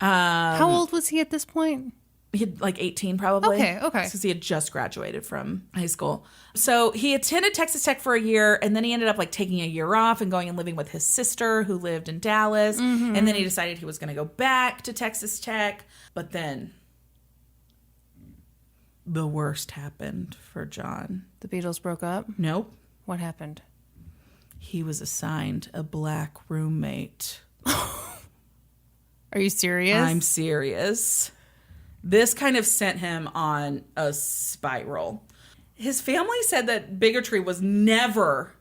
How old was he at this point? He had like 18 probably. Okay. Because he had just graduated from high school. So he attended Texas Tech for a year, and then he ended up like taking a year off and going and living with his sister who lived in Dallas. Mm-hmm. And then he decided he was going to go back to Texas Tech. But then the worst happened for John. The Beatles broke up? Nope. What happened? He was assigned a black roommate. Are you serious? I'm serious. This kind of sent him on a spiral. His family said that bigotry was never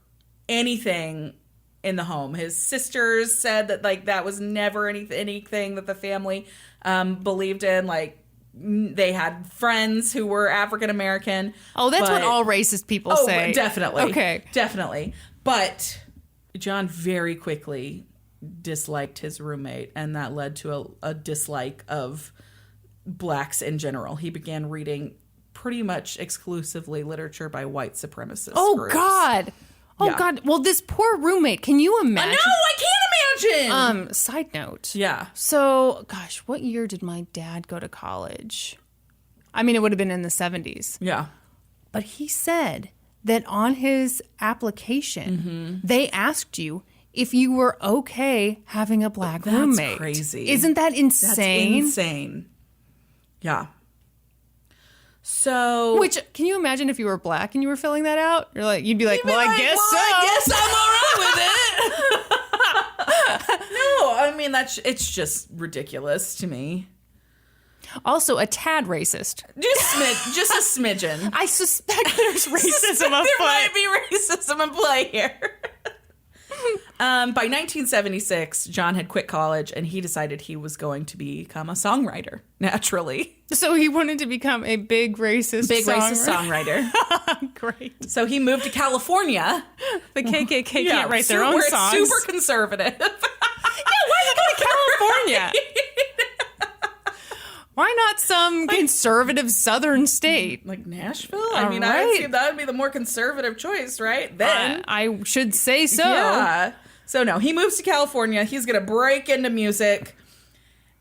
anything in the home. His sisters said that like that was never anything that the family believed in. Like They had friends who were African American. Oh, that's what all racist people say. Definitely. Okay. Definitely. But John very quickly disliked his roommate, and that led to a dislike of blacks in general. He began reading pretty much exclusively literature by white supremacist groups. God. Oh, Yeah. God. Well, this poor roommate, can you imagine? No, I can't imagine. Side note. Yeah. So, gosh, what year did my dad go to college? I mean, it would have been in the 70s. Yeah. But he said that on his application, they asked you if you were okay having a black roommate. That's crazy. Isn't that insane? That's insane. Yeah. So, Which, can you imagine if you were black and you were filling that out? You'd be like, well, I guess so. I guess I'm all right with it. No, I mean, it's just ridiculous to me. Also, a tad racist. Just a smidgen. I suspect there's racism afoot. There might be racism in play here. By 1976, John had quit college and he decided he was going to become a songwriter, naturally. So he wanted to become a big racist songwriter. Great. So he moved to California. The KKK can't write their own where songs. It's super conservative. Why did he go to California? Why not some conservative southern state? Like Nashville? I mean, right. I would say that would be the more conservative choice, right? Then. I should say so. Yeah. So no, he moves to California. He's going to break into music.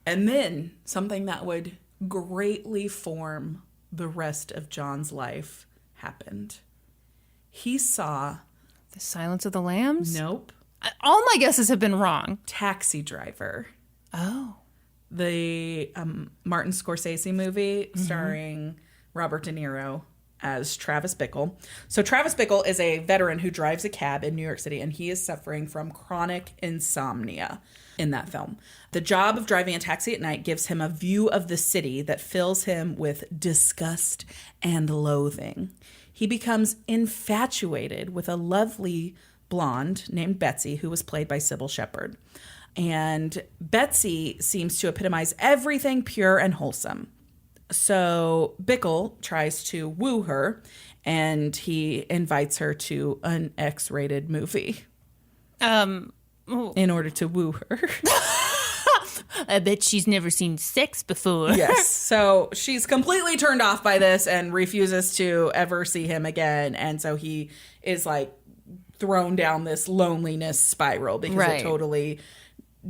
And then something that would greatly form the rest of John's life happened. He saw... The Silence of the Lambs? Nope. All my guesses have been wrong. Taxi Driver. Oh. The Martin Scorsese movie starring Robert De Niro as Travis Bickle. So Travis Bickle is a veteran who drives a cab in New York City, and he is suffering from chronic insomnia in that film. The job of driving a taxi at night gives him a view of the city that fills him with disgust and loathing. He becomes infatuated with a lovely blonde named Betsy, who was played by Sybil Shepherd. And Betsy seems to epitomize everything pure and wholesome. So Bickle tries to woo her, and he invites her to an X-rated movie in order to woo her. I bet she's never seen sex before. Yes. So she's completely turned off by this and refuses to ever see him again. And so he is like thrown down this loneliness spiral because it totally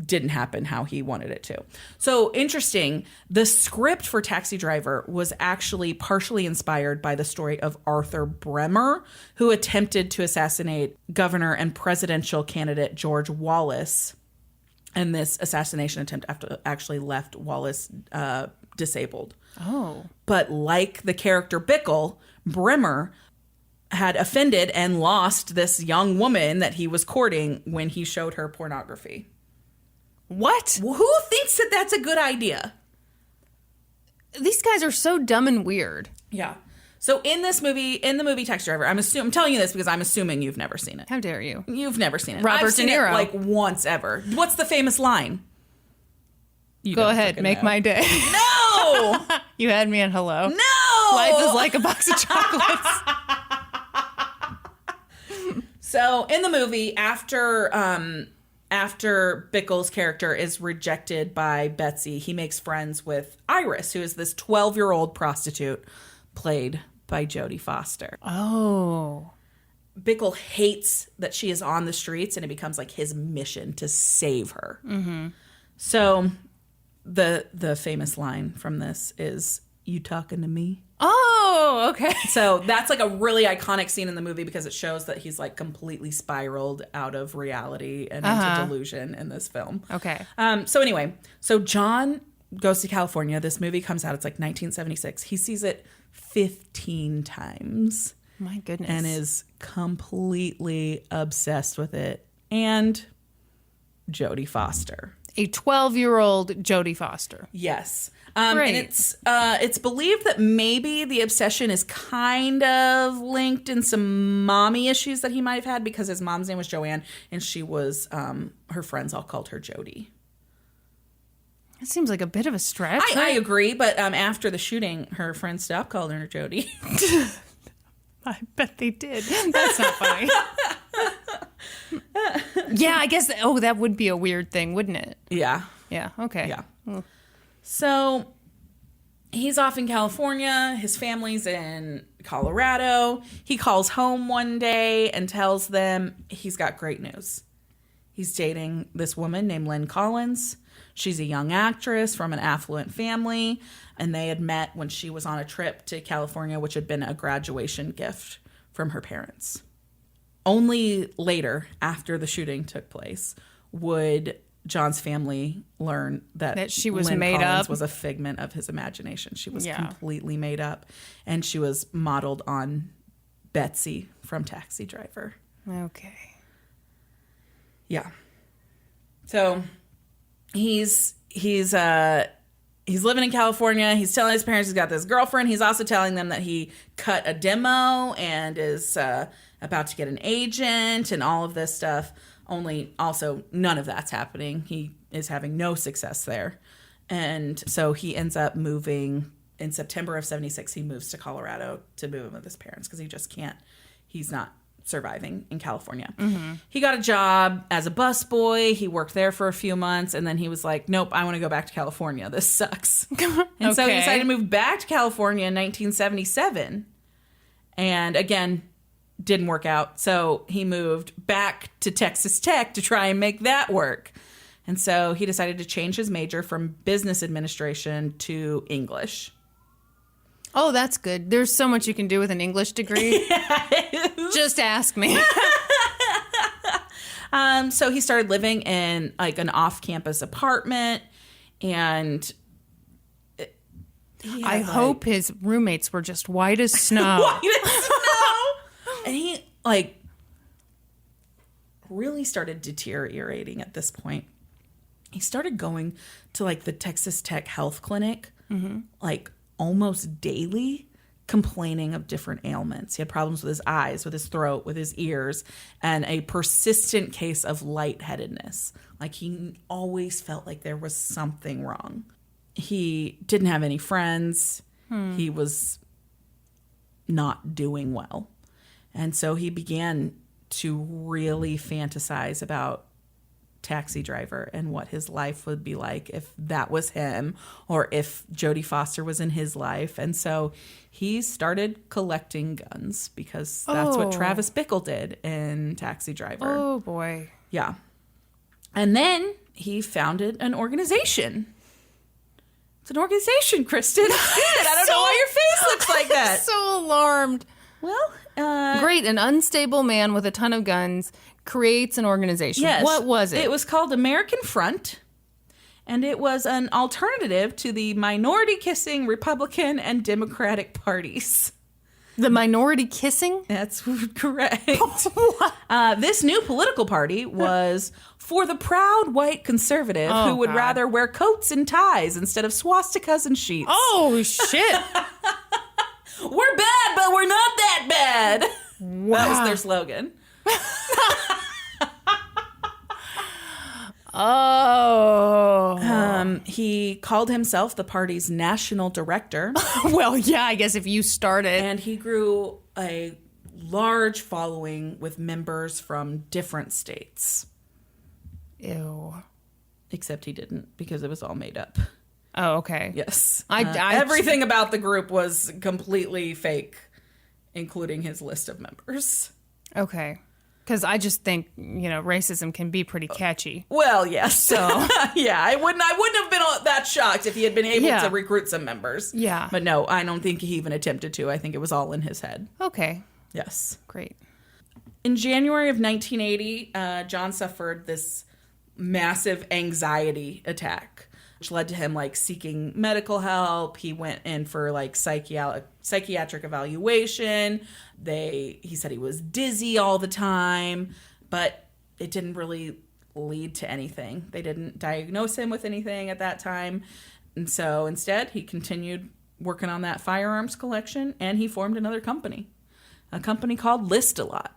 didn't happen how he wanted it to. So interesting, the script for Taxi Driver was actually partially inspired by the story of Arthur Bremer, who attempted to assassinate governor and presidential candidate George Wallace. And this assassination attempt actually left Wallace disabled. Oh. But like the character Bickle, Bremer had offended and lost this young woman that he was courting when he showed her pornography. What? Who thinks that that's a good idea? These guys are so dumb and weird. Yeah. So in the movie Taxi Driver, I'm telling you this because I'm assuming you've never seen it. How dare you? You've never seen it. Robert I've seen De Niro. it like once ever. What's the famous line? You Go don't ahead, fucking make know. my day. No! You had me on hello. No! Life is like a box of chocolates. So in the movie, after Bickle's character is rejected by Betsy, he makes friends with Iris, who is this 12-year-old prostitute played by Jodie Foster. Oh. Bickle hates that she is on the streets, and it becomes like his mission to save her. Mm-hmm. So the famous line from this is, "You talking to me?" Oh, okay. So that's like a really iconic scene in the movie because it shows that he's like completely spiraled out of reality and into delusion in this film. Okay. So anyway, so John goes to California. This movie comes out. It's like 1976. He sees it 15 times. My goodness. And is completely obsessed with it. And Jodie Foster. A 12-year-old Jodie Foster. Yes. Great. And it's believed that maybe the obsession is kind of linked in some mommy issues that he might have had because his mom's name was Joanne and she was, her friends all called her Jodie. That seems like a bit of a stretch. I agree, but after the shooting, her friends stopped calling her Jodie. I bet they did. That's not funny. Yeah, I guess. That would be a weird thing, wouldn't it? Yeah. Yeah. Okay. Yeah. So he's off in California. His family's in Colorado. He calls home one day and tells them he's got great news. He's dating this woman named Lynn Collins. She's a young actress from an affluent family, and they had met when she was on a trip to California, which had been a graduation gift from her parents. Only later, after the shooting took place, would John's family learn that she was Lynn made Collins up. was a figment of his imagination. She was Yeah. completely made up, and she was modeled on Betsy from Taxi Driver. Okay. Yeah. So he's living in California. He's telling his parents he's got this girlfriend. He's also telling them that he cut a demo and is about to get an agent and all of this stuff. Only also none of that's happening. He is having no success there. And so he ends up moving in September of 76. He moves to Colorado to move in with his parents because he just can't. He's not surviving in California. Mm-hmm. He got a job as a busboy. He worked there for a few months, and then he was like, nope, I want to go back to California. This sucks. And so he decided to move back to California in 1977. And again, didn't work out. So he moved back to Texas Tech to try and make that work. And so he decided to change his major from business administration to English. Oh, that's good. There's so much you can do with an English degree. Just ask me. So he started living in like an off-campus apartment, and I hope his roommates were just white as snow. white as snow. And he like really started deteriorating at this point. He started going to like the Texas Tech Health Clinic, like almost daily, complaining of different ailments. He had problems with his eyes, with his throat, with his ears, and a persistent case of lightheadedness. Like he always felt like there was something wrong. He didn't have any friends. He was not doing well. And so he began to really fantasize about Taxi Driver and what his life would be like if that was him, or if Jodie Foster was in his life. And so he started collecting guns because that's what Travis Bickle did in Taxi Driver. Oh, boy. Yeah. And then he founded an organization. It's an organization, Kristen. It's good. I don't know why your face looks like that. So alarmed. Well, Great. An unstable man with a ton of guns creates an organization. yes. What was it? It was called American Front, and it was an alternative to the minority-kissing Republican and Democratic parties. The minority kissing? That's correct. This new political party was for the proud white conservative who would rather wear coats and ties instead of swastikas and sheets. Oh, shit. We're bad, but we're not that bad. Wow. That was their slogan. He called himself the party's national director. Well, yeah, I guess if you started. And he grew a large following with members from different states. Ew. Except he didn't, because it was all made up. Oh, okay. Yes. I everything about the group was completely fake, including his list of members. Okay. Because I just think, racism can be pretty catchy. Well, yes. So yeah, I wouldn't have been that shocked if he had been able to recruit some members. Yeah. But no, I don't think he even attempted to. I think it was all in his head. Okay. Yes. Great. In January of 1980, John suffered this massive anxiety attack, which led to him seeking medical help. He went in for psychiatric evaluation. He said he was dizzy all the time, but it didn't really lead to anything. They didn't diagnose him with anything at that time. And so instead, he continued working on that firearms collection, and he formed another company, a company called List-A-Lot.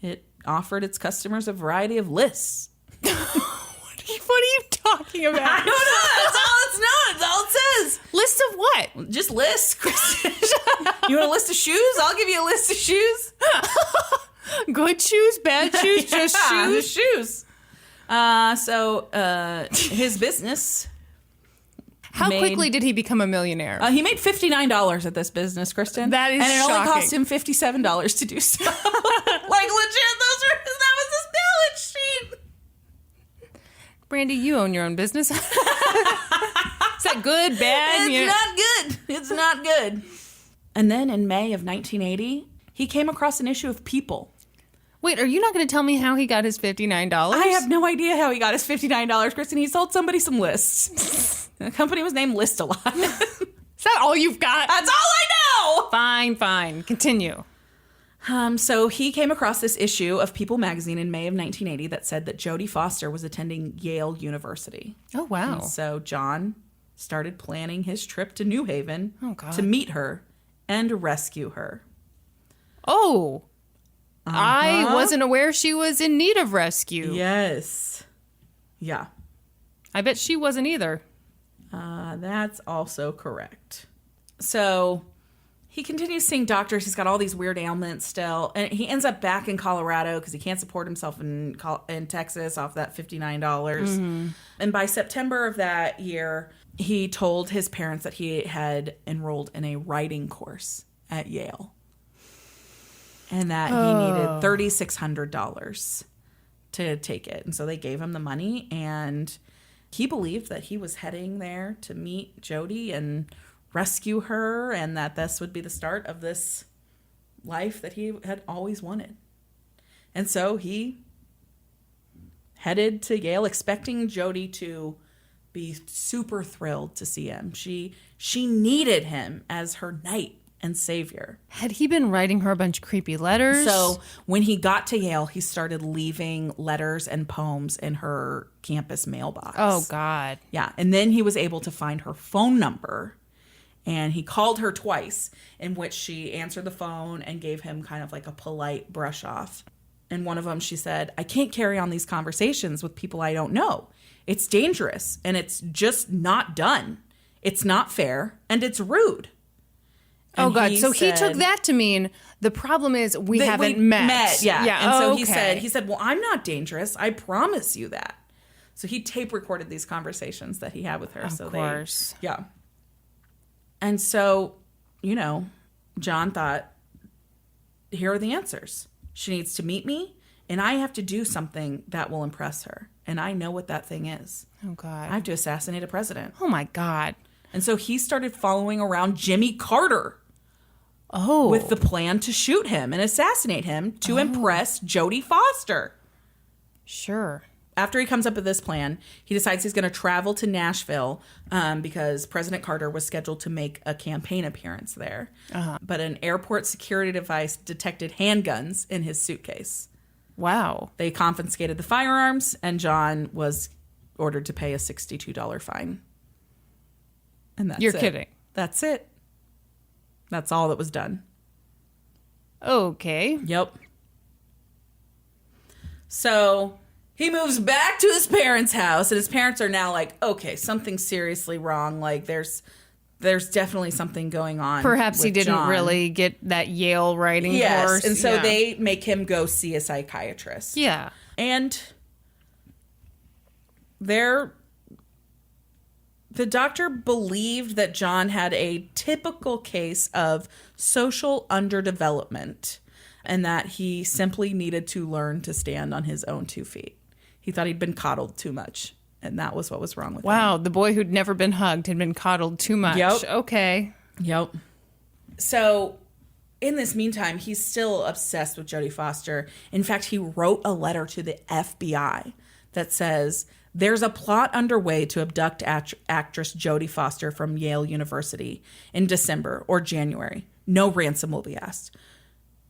It offered its customers a variety of lists. What are you talking talking about? I don't know. That's all it's known. That's all it says. List of what? Just lists, Kristen. You want a list of shoes? I'll give you a list of shoes. Good shoes, bad shoes, just shoes. Just shoes. So his business. How quickly did he become a millionaire? He made $59 at this business, Kristen. That is and it shocking. only cost him $57 to do so. Like legit, that was his balance sheet. Brandi, you own your own business. Is that good, bad? It's not good. It's not good. And then in May of 1980, he came across an issue of People. Wait, are you not going to tell me how he got his $59? I have no idea how he got his $59, Kristen. He sold somebody some lists. The company was named List-A-Lot. Is that all you've got? That's all I know! Fine. Continue. So he came across this issue of People magazine in May of 1980 that said that Jodie Foster was attending Yale University. Oh, wow. And so John started planning his trip to New Haven to meet her and rescue her. Oh, I wasn't aware she was in need of rescue. Yes. Yeah. I bet she wasn't either. That's also correct. So he continues seeing doctors. He's got all these weird ailments still. And he ends up back in Colorado because he can't support himself in Texas off that $59. Mm-hmm. And by September of that year, he told his parents that he had enrolled in a writing course at Yale. And that he needed $3,600 to take it. And so they gave him the money, and he believed that he was heading there to meet Jodie and rescue her, and that this would be the start of this life that he had always wanted. And so he headed to Yale expecting Jodie to be super thrilled to see him. She needed him as her knight and savior. Had he been writing her a bunch of creepy letters? So when he got to Yale, he started leaving letters and poems in her campus mailbox. Oh, God. Yeah. And then he was able to find her phone number, and he called her twice, in which she answered the phone and gave him kind of like a polite brush off. And one of them, she said, "I can't carry on these conversations with people I don't know. It's dangerous, and it's just not done. It's not fair, and it's rude." Oh, God. So he took that to mean the problem is we haven't met. Yeah. And so okay. he said, "Well, I'm not dangerous. I promise you that." So he tape recorded these conversations that he had with her. Of course. Yeah. And so, John thought, here are the answers. She needs to meet me, and I have to do something that will impress her. And I know what that thing is. Oh, God. I have to assassinate a president. Oh, my God. And so he started following around Jimmy Carter. Oh. With the plan to shoot him and assassinate him to impress Jodie Foster. Sure. After he comes up with this plan, he decides he's going to travel to Nashville because President Carter was scheduled to make a campaign appearance there. But an airport security device detected handguns in his suitcase. Wow. They confiscated the firearms, and John was ordered to pay a $62 fine. And that's You're kidding. That's it. That's all that was done. Okay. Yep. So he moves back to his parents' house, and his parents are now like, okay, something's seriously wrong. Like there's definitely something going on. Perhaps he with didn't John. really get that Yale writing course. And so they make him go see a psychiatrist. Yeah. And the doctor believed that John had a typical case of social underdevelopment and that he simply needed to learn to stand on his own 2 feet. He thought he'd been coddled too much, and that was what was wrong with him. Wow, the boy who'd never been hugged had been coddled too much. Yep. Okay. Yep. So in this meantime, he's still obsessed with Jodie Foster. In fact, he wrote a letter to the FBI that says, "There's a plot underway to abduct actress Jodie Foster from Yale University in December or January. No ransom will be asked.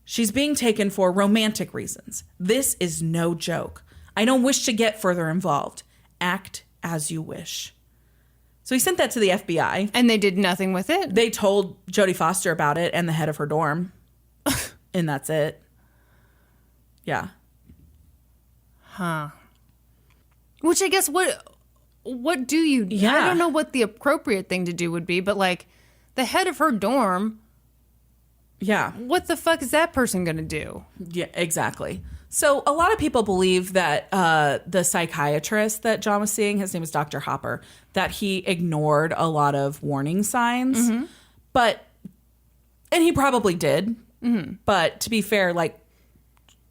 She's being taken for romantic reasons. This is no joke. I don't wish to get further involved. Act as you wish." So he sent that to the FBI. And they did nothing with it? They told Jodie Foster about it and the head of her dorm. And that's it. Yeah. Huh. Which I guess, what what do you do? Yeah. I don't know what the appropriate thing to do would be, but like the head of her dorm, Yeah. what the fuck is that person going to do? Yeah, exactly. So a lot of people believe that the psychiatrist that John was seeing, his name was Dr. Hopper, that he ignored a lot of warning signs. And he probably did. But to be fair, like,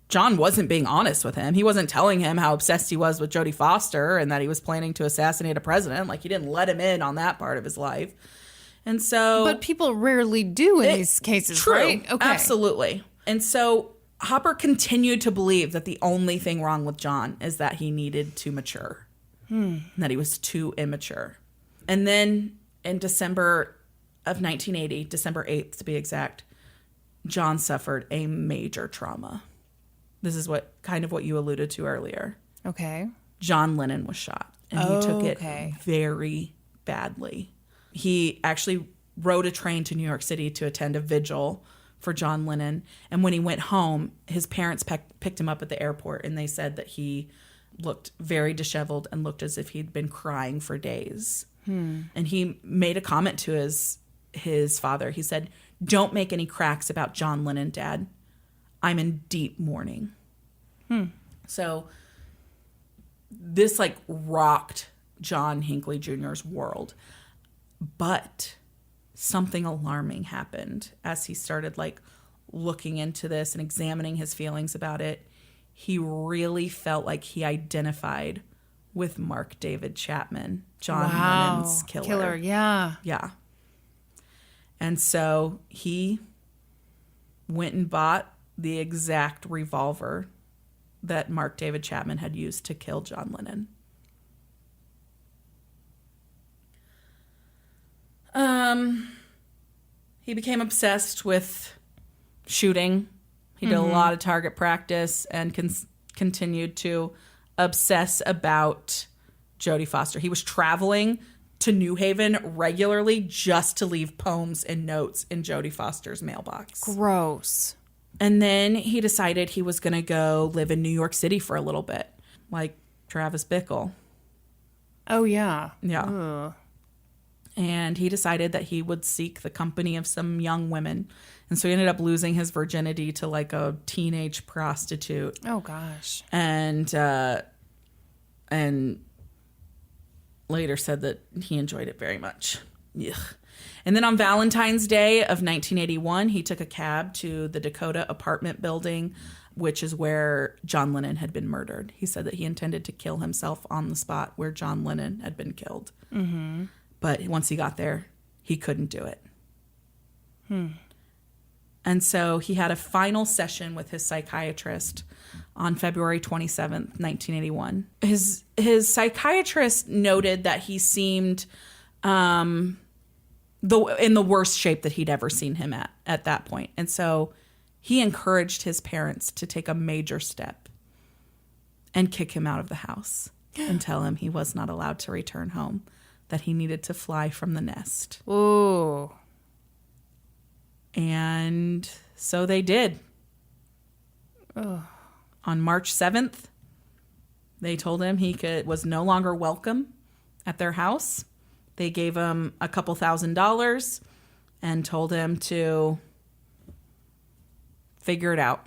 John wasn't being honest with him. He wasn't telling him how obsessed he was with Jodie Foster and that he was planning to assassinate a president. Like, he didn't let him in on that part of his life. And so... But people rarely do in these cases, true, right? Okay. Absolutely. And so Hopper continued to believe that the only thing wrong with John is that he needed to mature. And that he was too immature. And then in December of 1980, December 8th to be exact, John suffered a major trauma. This is what you alluded to earlier. Okay. John Lennon was shot, and he took it Okay. very badly. He actually rode a train to New York City to attend a vigil for John Lennon. And when he went home, his parents picked him up at the airport, and they said that he looked very disheveled and looked as if he'd been crying for days. And he made a comment to his father. He said, "Don't make any cracks about John Lennon, Dad. I'm in deep mourning." So this like rocked John Hinckley Jr.'s world. But something alarming happened as he started like looking into this and examining his feelings about it. He really felt like he identified with Mark David Chapman, John Lennon's killer. Yeah. Yeah. And so he went and bought the exact revolver that Mark David Chapman had used to kill John Lennon. He became obsessed with shooting. He did a lot of target practice and continued to obsess about Jodie Foster. He was traveling to New Haven regularly just to leave poems and notes in Jodie Foster's mailbox. Gross. And then he decided he was going to go live in New York City for a little bit, like Travis Bickle. Oh, yeah. Yeah. Ugh. And he decided that he would seek the company of some young women. And so he ended up losing his virginity to like a teenage prostitute. Oh, gosh. And later said that he enjoyed it very much. Ugh. And then on Valentine's Day of 1981, he took a cab to the Dakota apartment building, which is where John Lennon had been murdered. He said that he intended to kill himself on the spot where John Lennon had been killed. But once he got there, he couldn't do it. And so he had a final session with his psychiatrist on February 27th, 1981. His psychiatrist noted that he seemed in the worst shape that he'd ever seen him at that point. And so he encouraged his parents to take a major step and kick him out of the house and tell him he was not allowed to return home, that he needed to fly from the nest. Ooh. And so they did. Ugh. On March 7th, they told him he was no longer welcome at their house. They gave him a couple $1,000s and told him to figure it out.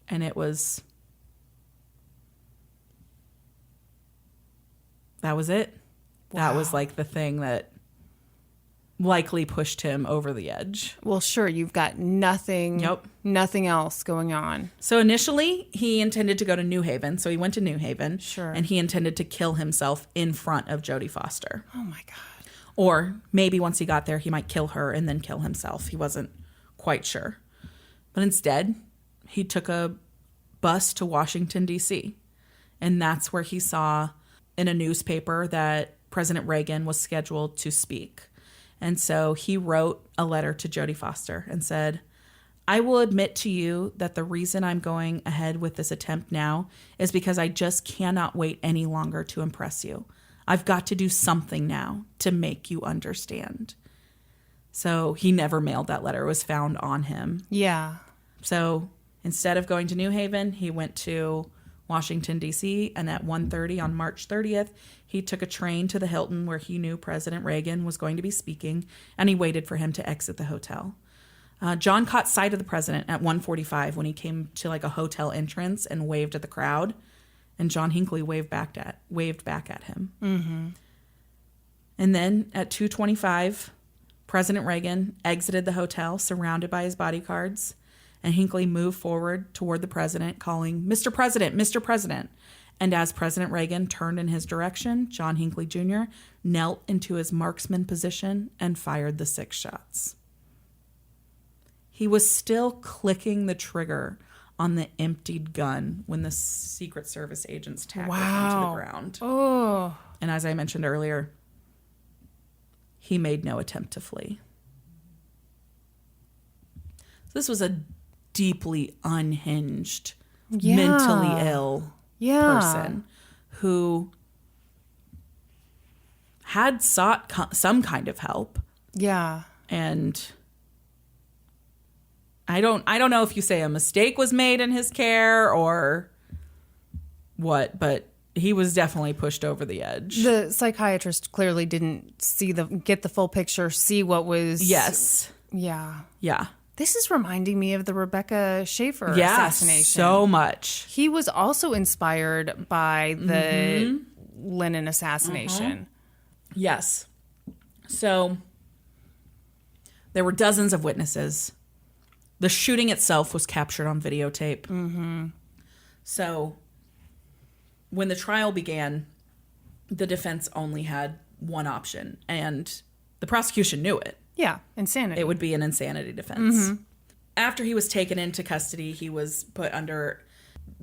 And that was it. Wow. That was like the thing that likely pushed him over the edge. Well, sure, you've got nothing else going on. So initially, he intended to go to New Haven. So he went to New Haven. Sure. And he intended to kill himself in front of Jodie Foster. Oh, my God. Or maybe once he got there, he might kill her and then kill himself. He wasn't quite sure. But instead, he took a bus to Washington, D.C. And that's where he saw in a newspaper that President Reagan was scheduled to speak. And so he wrote a letter to Jodie Foster and said, "I will admit to you that the reason I'm going ahead with this attempt now is because I just cannot wait any longer to impress you. I've got to do something now to make you understand." So he never mailed that letter. It was found on him. Yeah. So instead of going to New Haven, he went to Washington, D.C., and at 1:30 on March 30th, he took a train to the Hilton where he knew President Reagan was going to be speaking, and he waited for him to exit the hotel. John caught sight of the president at 1:45 when he came to like a hotel entrance and waved at the crowd, and John Hinckley waved back at him. Mm-hmm. And then at 2:25, President Reagan exited the hotel surrounded by his bodyguards, and Hinckley moved forward toward the president, calling, "Mr. President, Mr. President." And as President Reagan turned in his direction, John Hinckley Jr. knelt into his marksman position and fired the 6 shots. He was still clicking the trigger on the emptied gun when the Secret Service agents tackled him to the ground. Oh. And as I mentioned earlier, he made no attempt to flee. So this was a deeply unhinged, mentally ill person who had sought some kind of help. Yeah. And I don't know if you say a mistake was made in his care or what, but he was definitely pushed over the edge. The psychiatrist clearly didn't get the full picture, see what was. Yes. Yeah. Yeah. This is reminding me of the Rebecca Schaefer assassination. So much. He was also inspired by the Lennon assassination. Yes. So there were dozens of witnesses. The shooting itself was captured on videotape. Mm-hmm. So when the trial began, the defense only had one option, and the prosecution knew it. Yeah, insanity. It would be an insanity defense. Mm-hmm. After he was taken into custody, he was put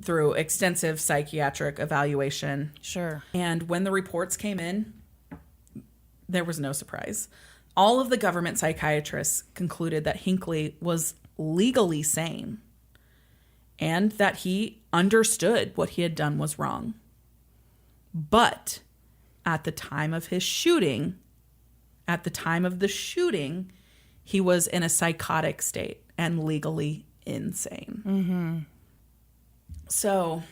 through extensive psychiatric evaluation. Sure. And when the reports came in, there was no surprise. All of the government psychiatrists concluded that Hinckley was legally sane and that he understood what he had done was wrong. But at the time of the shooting, he was in a psychotic state and legally insane. Mm-hmm. So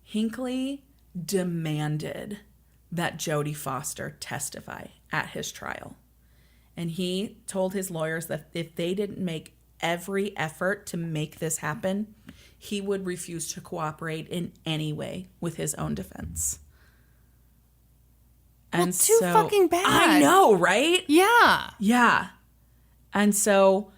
Hinckley demanded that Jodie Foster testify at his trial. And he told his lawyers that if they didn't make every effort to make this happen, he would refuse to cooperate in any way with his own defense. Well, too fucking bad. I know, right? Yeah. Yeah. And so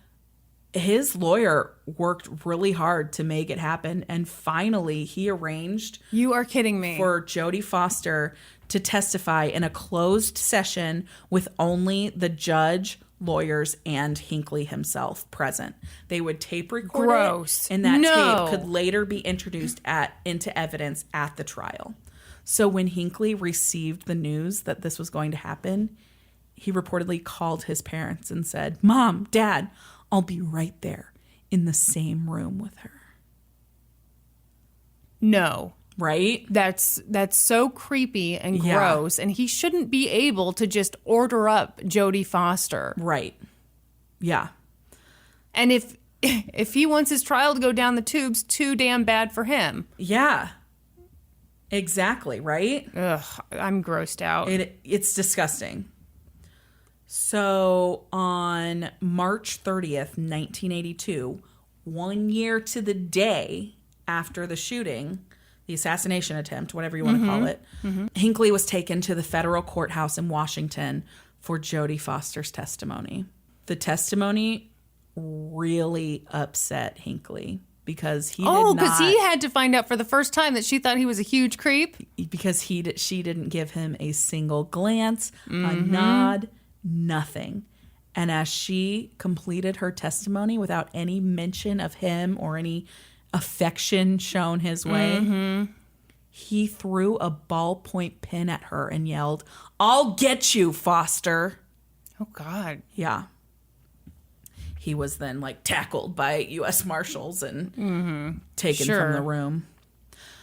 his lawyer worked really hard to make it happen. And finally, he arranged... You are kidding me. ...for Jodie Foster to testify in a closed session with only the judge, lawyers, and Hinckley himself present. They would tape record it, and that tape could later be introduced into evidence at the trial. So when Hinckley received the news that this was going to happen, he reportedly called his parents and said, "Mom, Dad, I'll be right there in the same room with her." No. Right? That's so creepy and gross, and he shouldn't be able to just order up Jodie Foster. Right. Yeah. And if he wants his trial to go down the tubes, too damn bad for him. Yeah. Exactly, right? Ugh, I'm grossed out. It's disgusting. So on March 30th, 1982, 1 year to the day after the shooting, the assassination attempt, whatever you want to call it, Hinckley was taken to the federal courthouse in Washington for Jodie Foster's testimony. The testimony really upset Hinckley because he because he had to find out for the first time that she thought he was a huge creep. Because she didn't give him a single glance, a nod, nothing. And as she completed her testimony without any mention of him or any affection shown his way, he threw a ballpoint pen at her and yelled, "I'll get you, Foster." Oh, God. Yeah. He was then tackled by U.S. Marshals and taken from the room.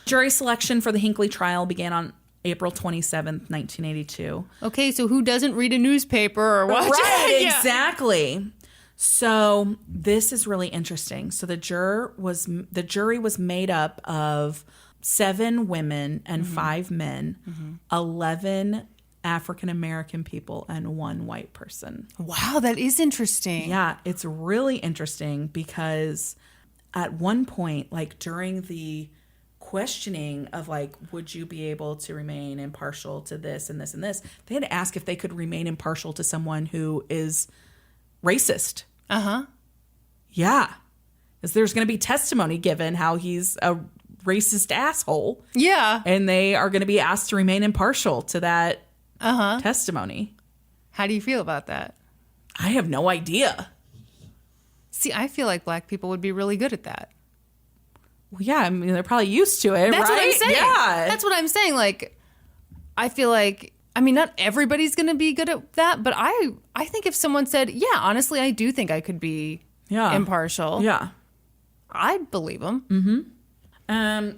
Jury selection for the Hinckley trial began on April 27th, 1982. Okay, so who doesn't read a newspaper or watch Right, it? exactly. So this is really interesting. So the jury was made up of 7 women and 5 men, 11 African American people, and 1 white person. Wow, that is interesting. Yeah, it's really interesting because at one point, like during the questioning of like, would you be able to remain impartial to this and this and this, they had to ask if they could remain impartial to someone who is racist. Yeah. Because there's going to be testimony given how he's a racist asshole. Yeah. And they are going to be asked to remain impartial to that testimony. How do you feel about that? I have no idea. See, I feel like black people would be really good at that. Well, yeah, I mean, they're probably used to it, That's right? what I'm saying. Yeah. That's what I'm saying. Like, I feel like, I mean, not everybody's going to be good at that, but I think if someone said, yeah, honestly, I do think I could be impartial. Yeah. I'd believe them.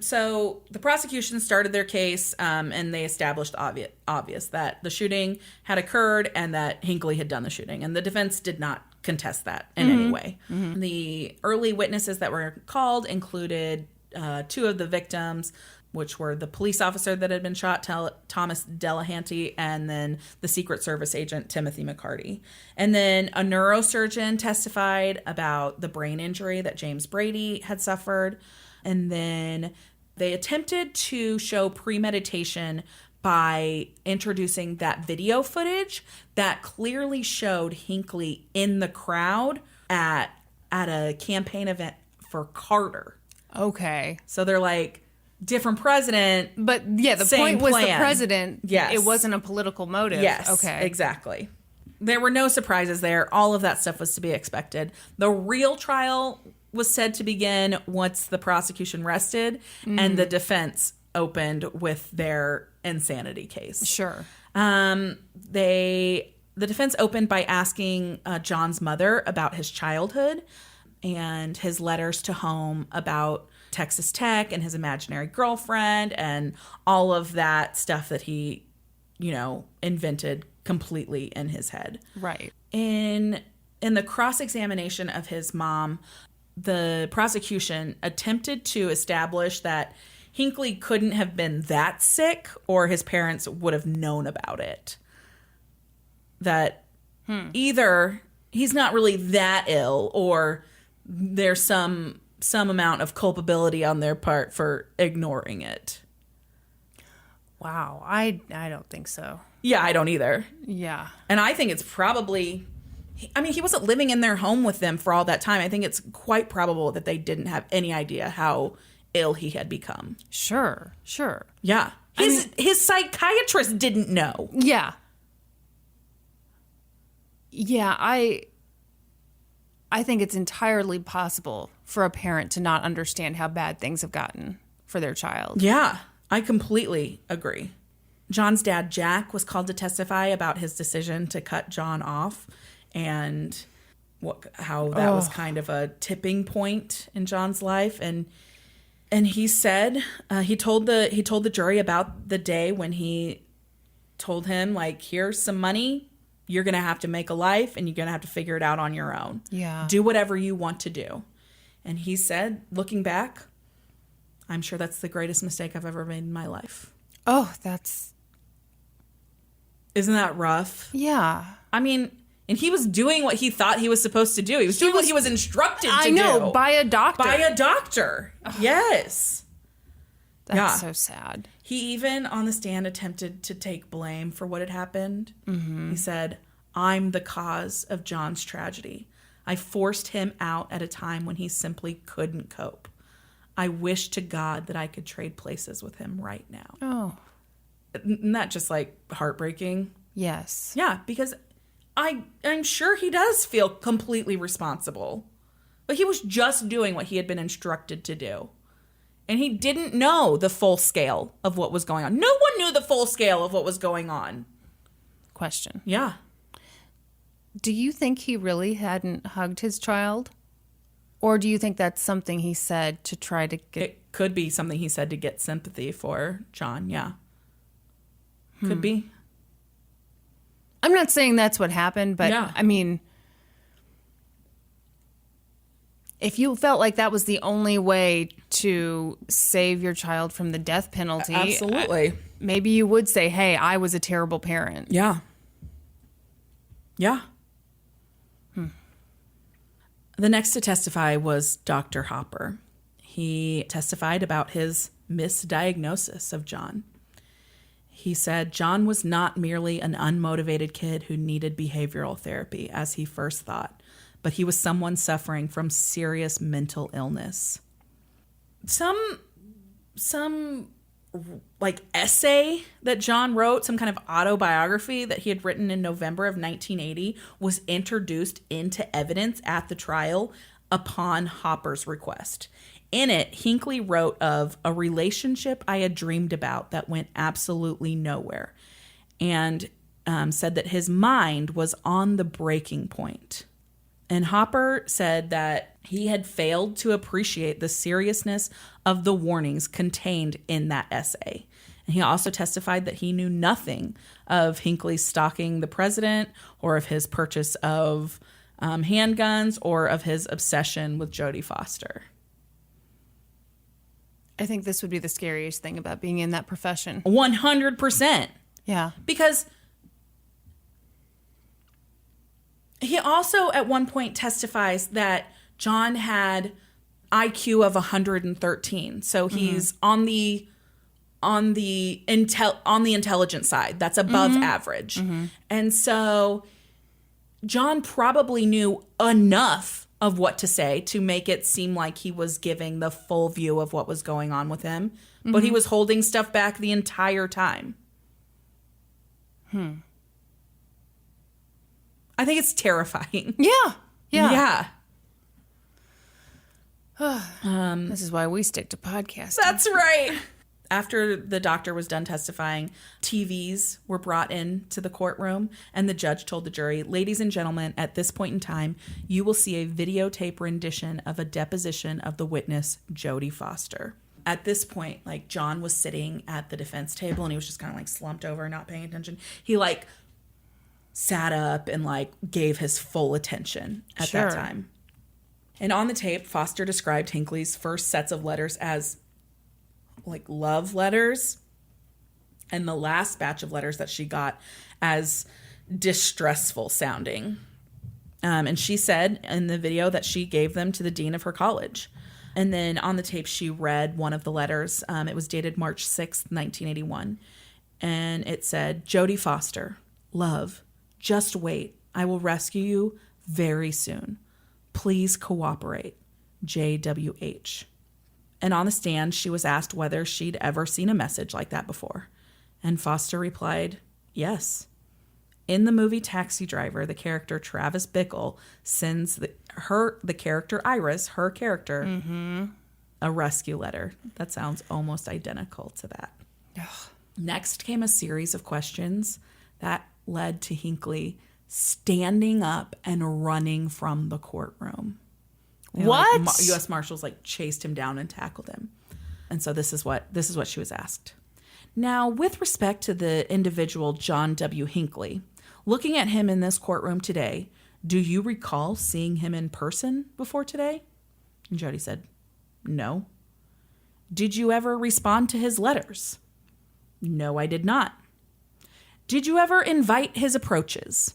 So the prosecution started their case, and they established obvious that the shooting had occurred and that Hinckley had done the shooting. And the defense did not contest that in any way. The early witnesses that were called included 2 of the victims, which were the police officer that had been shot, Thomas Delahanty, and then the Secret Service agent, Timothy McCarty. And then a neurosurgeon testified about the brain injury that James Brady had suffered. And then they attempted to show premeditation by introducing that video footage that clearly showed Hinckley in the crowd at a campaign event for Carter. Okay. So they're like, different president. But yeah, the same point was plan. the president. Yes. It wasn't a political motive. Yes. Okay. Exactly. There were no surprises there. All of that stuff was to be expected. The real trial was said to begin once the prosecution rested and the defense opened with their insanity case. Sure. The defense opened by asking John's mother about his childhood and his letters to home about Texas Tech and his imaginary girlfriend and all of that stuff that he, invented completely in his head. Right. In the cross-examination of his mom, the prosecution attempted to establish that Hinckley couldn't have been that sick or his parents would have known about it. That either he's not really that ill or there's some amount of culpability on their part for ignoring it. Wow. I don't think so. Yeah, I don't either. Yeah. And I think it's probably... I mean, he wasn't living in their home with them for all that time. I think it's quite probable that they didn't have any idea how ill he had become. Sure. Yeah. His psychiatrist didn't know. Yeah. Yeah, I think it's entirely possible for a parent to not understand how bad things have gotten for their child. Yeah, I completely agree. John's dad, Jack, was called to testify about his decision to cut John off and how that was kind of a tipping point in John's life. And he said, he told the jury about the day when he told him, like, here's some money. You're going to have to make a life and you're going to have to figure it out on your own. Yeah. Do whatever you want to do. And he said, looking back, I'm sure that's the greatest mistake I've ever made in my life. Oh, Isn't that rough? Yeah. I mean, and he was doing what he thought he was supposed to do. He was doing what he was instructed to do. I know, by a doctor. By a doctor. Yes. That's so sad. He even on the stand attempted to take blame for what had happened. He said, I'm the cause of John's tragedy. I forced him out at a time when he simply couldn't cope. I wish to God that I could trade places with him right now. Oh. Isn't that just like heartbreaking? Yes. Yeah, because I'm sure he does feel completely responsible. But he was just doing what he had been instructed to do. And he didn't know the full scale of what was going on. No one knew the full scale of what was going on. Question. Yeah. Do you think he really hadn't hugged his child? Or do you think that's something he said to try to get... It could be something he said to get sympathy for John, yeah. Could be. I'm not saying that's what happened, but Yeah. I mean, If you felt like that was the only way to save your child from the death penalty, Absolutely. Maybe you would say, hey, I was a terrible parent. Yeah. Yeah. The next to testify was Dr. Hopper. He testified about his misdiagnosis of John. He said John was not merely an unmotivated kid who needed behavioral therapy, as he first thought, but he was someone suffering from serious mental illness. Some like essay that John wrote, some kind of autobiography that he had written in November of 1980, was introduced into evidence at the trial upon Hopper's request. In it, Hinckley wrote of a relationship I had dreamed about that went absolutely nowhere, and said that his mind was on the breaking point. And Hopper said that he had failed to appreciate the seriousness of the warnings contained in that essay. And he also testified that he knew nothing of Hinckley stalking the president, or of his purchase of handguns, or of his obsession with Jodie Foster. I think this would be the scariest thing about being in that profession. 100%. Yeah. Because he also at one point testifies that John had IQ of 113. So he's on the intelligent side. That's above average. And so John probably knew enough of what to say to make it seem like he was giving the full view of what was going on with him, but he was holding stuff back the entire time. I think it's terrifying. Yeah. Yeah. This is why we stick to podcasting. That's right. After the doctor was done testifying, TVs were brought in to the courtroom, and the judge told the jury, "Ladies and gentlemen, at this point in time, you will see a videotape rendition of a deposition of the witness, Jodie Foster." At this point, like, John was sitting at the defense table, and he was just kind of like slumped over, not paying attention. He like sat up and like gave his full attention at that time. And on the tape, Foster described Hinckley's first sets of letters as like love letters, and the last batch of letters that she got as distressful sounding. And she said in the video that she gave them to the dean of her college. And then on the tape, she read one of the letters. It was dated March 6th, 1981. And it said, "Jodie Foster, love, just wait. I will rescue you very soon. Please cooperate. JWH." And on the stand, she was asked whether she'd ever seen a message like that before. And Foster replied, yes. In the movie Taxi Driver, the character Travis Bickle sends the character Iris, her character, a rescue letter. That sounds almost identical to that. Ugh. Next came a series of questions that led to Hinckley standing up and running from the courtroom. What? Like, U.S. Marshals like chased him down and tackled him. And so this is what she was asked. Now, with respect to the individual John W. Hinckley, looking at him in this courtroom today, do you recall seeing him in person before today? And Jodie said, no. Did you ever respond to his letters? No, I did not. Did you ever invite his approaches?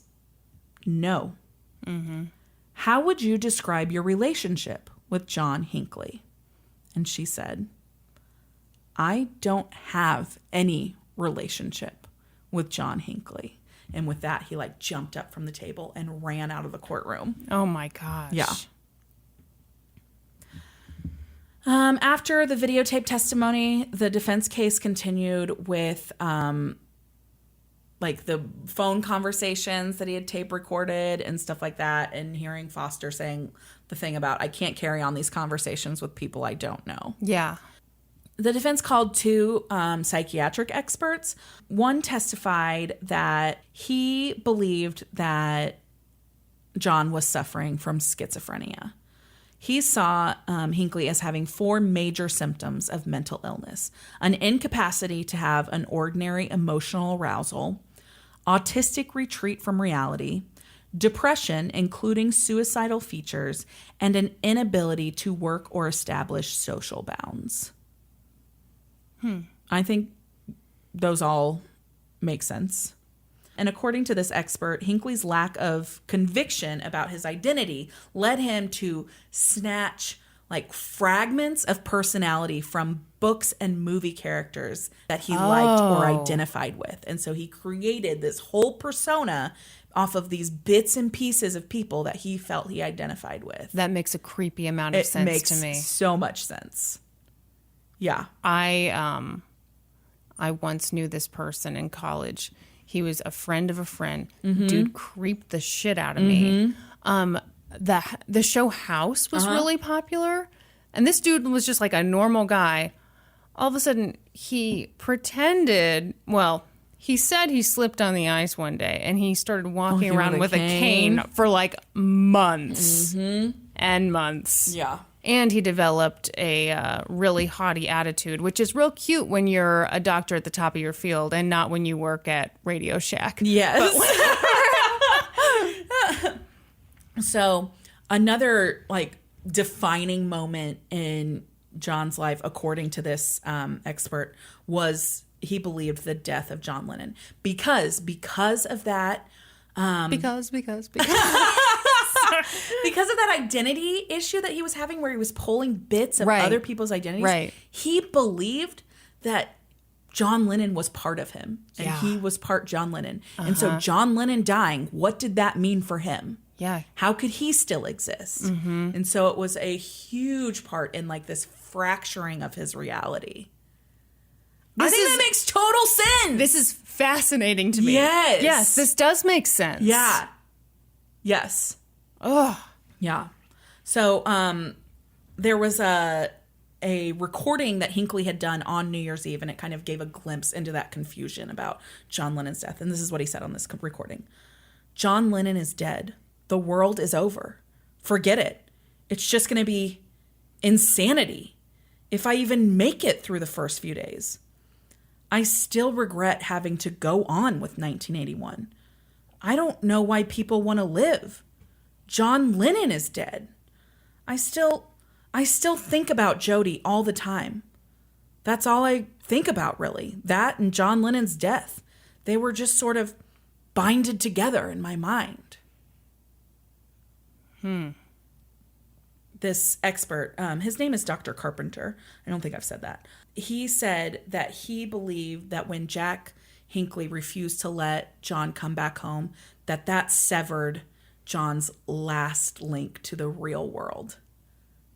No. How would you describe your relationship with John Hinckley? And she said, I don't have any relationship with John Hinckley. And with that, he like jumped up from the table and ran out of the courtroom. Oh my gosh. Yeah. After the videotape testimony, the defense case continued with like the phone conversations that he had tape recorded and stuff like that, and hearing Foster saying the thing about, I can't carry on these conversations with people I don't know. Yeah. The defense called two psychiatric experts. One testified that he believed that John was suffering from schizophrenia. He saw Hinckley as having 4 major symptoms of mental illness: an incapacity to have an ordinary emotional arousal, autistic retreat from reality, depression, including suicidal features, and an inability to work or establish social bounds. I think those all make sense. And according to this expert, Hinckley's lack of conviction about his identity led him to snatch like fragments of personality from books and movie characters that he liked or identified with. And so he created this whole persona off of these bits and pieces of people that he felt he identified with. That makes a creepy amount of sense to me. It makes so much sense. Yeah. I once knew this person in college. He was a friend of a friend. Dude creeped the shit out of me. The show House was really popular. And this dude was just like a normal guy. All of a sudden, he pretended, well, he said he slipped on the ice one day and he started walking around with a cane for like months and months. Yeah. And he developed a really haughty attitude, which is real cute when you're a doctor at the top of your field and not when you work at Radio Shack. Yes. So another like defining moment in John's life, according to this expert, was he believed the death of John Lennon because of that. Because. Because of that identity issue that he was having where he was pulling bits of other people's identities, he believed that John Lennon was part of him and he was part John Lennon. And so John Lennon dying, what did that mean for him? Yeah. How could he still exist? And so it was a huge part in like this fracturing of his reality. I think that makes total sense. This is fascinating to me. Yes. Yes, this does make sense. Yeah. Yes. Oh. Yeah. So there was a recording that Hinckley had done on New Year's Eve, and it kind of gave a glimpse into that confusion about John Lennon's death. And this is what he said on this recording. John Lennon is dead. The world is over. Forget it. It's just going to be insanity if I even make it through the first few days. I still regret having to go on with 1981. I don't know why people want to live. John Lennon is dead. I still think about Jodie all the time. That's all I think about, really. That and John Lennon's death. They were just sort of binded together in my mind. This expert, his name is Dr. Carpenter. I don't think I've said that. He said that he believed that when Jack Hinckley refused to let John come back home, that severed John's last link to the real world.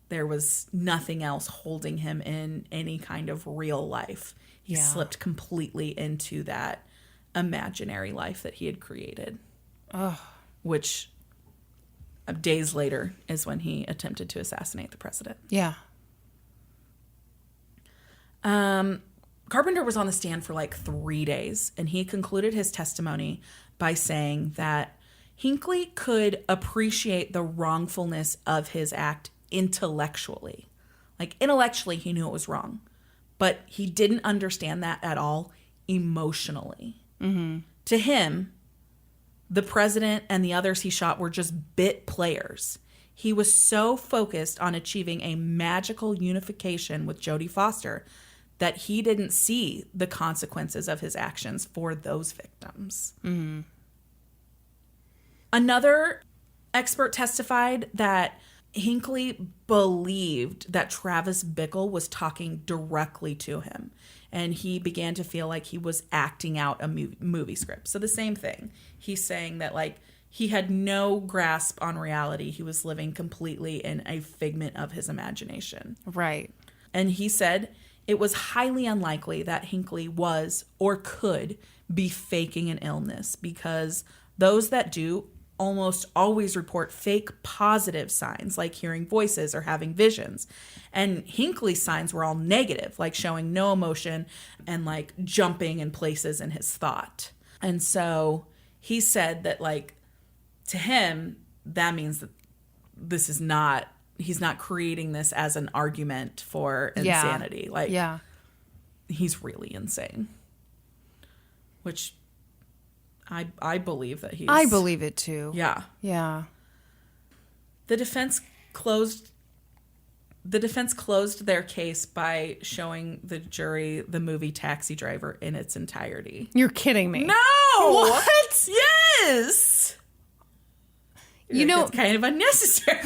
There was nothing else holding him in any kind of real life. He slipped completely into that imaginary life that he had created. Which days later is when he attempted to assassinate the president. Yeah. Carpenter was on the stand for like 3 days, and he concluded his testimony by saying that Hinckley could appreciate the wrongfulness of his act intellectually. Like intellectually, he knew it was wrong, but he didn't understand that at all emotionally. To him, the president and the others he shot were just bit players. He was so focused on achieving a magical unification with Jodie Foster that he didn't see the consequences of his actions for those victims. Another expert testified that Hinckley believed that Travis Bickle was talking directly to him, and he began to feel like he was acting out a movie script. So the same thing. He's saying that like he had no grasp on reality. He was living completely in a figment of his imagination. Right. And he said it was highly unlikely that Hinckley was or could be faking an illness because those that do almost always report fake positive signs like hearing voices or having visions. And Hinckley's signs were all negative, like showing no emotion and like jumping in places in his thought. And so he said that like to him, that means that this is not, he's not creating this as an argument for insanity. Like he's really insane. Which I believe that he's... I believe it too. Yeah. Yeah. The defense closed their case by showing the jury the movie Taxi Driver in its entirety. You're kidding me. No! What? Yes! You know, it's kind of unnecessary.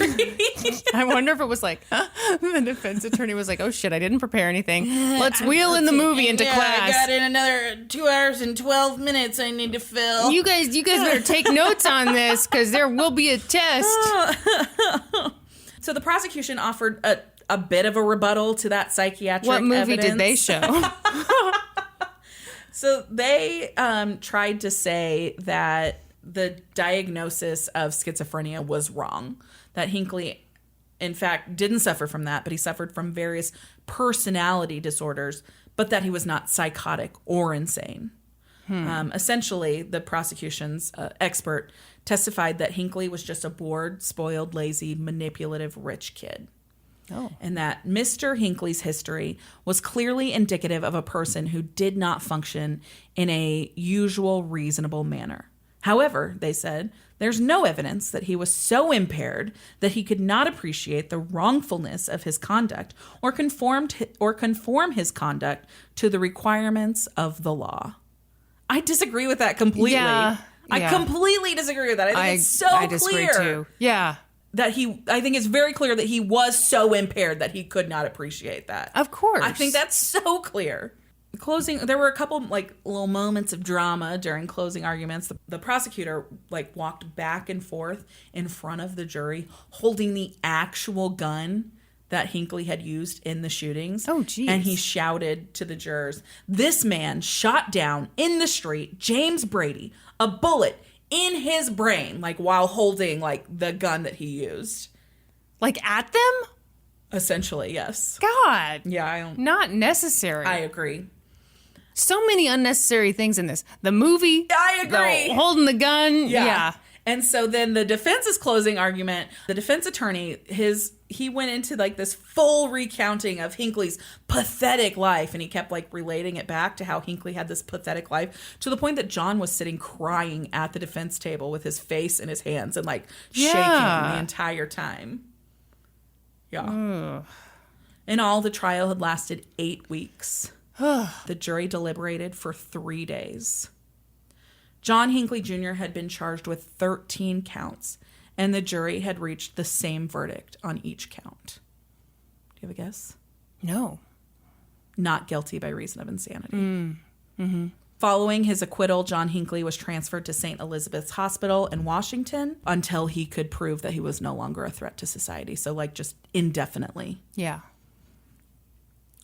I wonder if it was like the defense attorney was like, "Oh shit, I didn't prepare anything. Let's wheel in the movie into class. I got in another 2 hours and 12 minutes I need to fill. You guys better take notes on this because there will be a test." So the prosecution offered a bit of a rebuttal to that psychiatric What movie evidence. did they show? So they tried to say that the diagnosis of schizophrenia was wrong, that Hinckley, in fact, didn't suffer from that, but he suffered from various personality disorders, but that he was not psychotic or insane. Essentially, the prosecution's expert testified that Hinckley was just a bored, spoiled, lazy, manipulative, rich kid. Oh. And that Mr. Hinckley's history was clearly indicative of a person who did not function in a usual, reasonable manner. However, they said, there's no evidence that he was so impaired that he could not appreciate the wrongfulness of his conduct or conform his conduct to the requirements of the law. I disagree with that completely. Yeah. I completely disagree with that. I think it's so I disagree clear. too. Yeah. I think it's very clear that he was so impaired that he could not appreciate that. Of course. I think that's so clear. There were a couple like little moments of drama during closing arguments. The prosecutor like walked back and forth in front of the jury holding the actual gun that Hinckley had used in the shootings. Oh, geez. And he shouted to the jurors, "This man shot down in the street James Brady, a bullet in his brain," like while holding like the gun that he used. Like at them? Essentially, yes. God. Yeah, Not necessary. I agree. So many unnecessary things in this. The movie. I agree. Holding the gun. Yeah. And so then the defense's closing argument, the defense attorney, he went into like this full recounting of Hinckley's pathetic life, and he kept like relating it back to how Hinckley had this pathetic life, to the point that John was sitting crying at the defense table with his face in his hands and like shaking the entire time. Yeah. In all, the trial had lasted 8 weeks. The jury deliberated for 3 days. John Hinckley Jr. had been charged with 13 counts, and the jury had reached the same verdict on each count. Do you have a guess? No. Not guilty by reason of insanity. Following his acquittal, John Hinckley was transferred to St. Elizabeth's Hospital in Washington until he could prove that he was no longer a threat to society. So, like, just indefinitely. Yeah.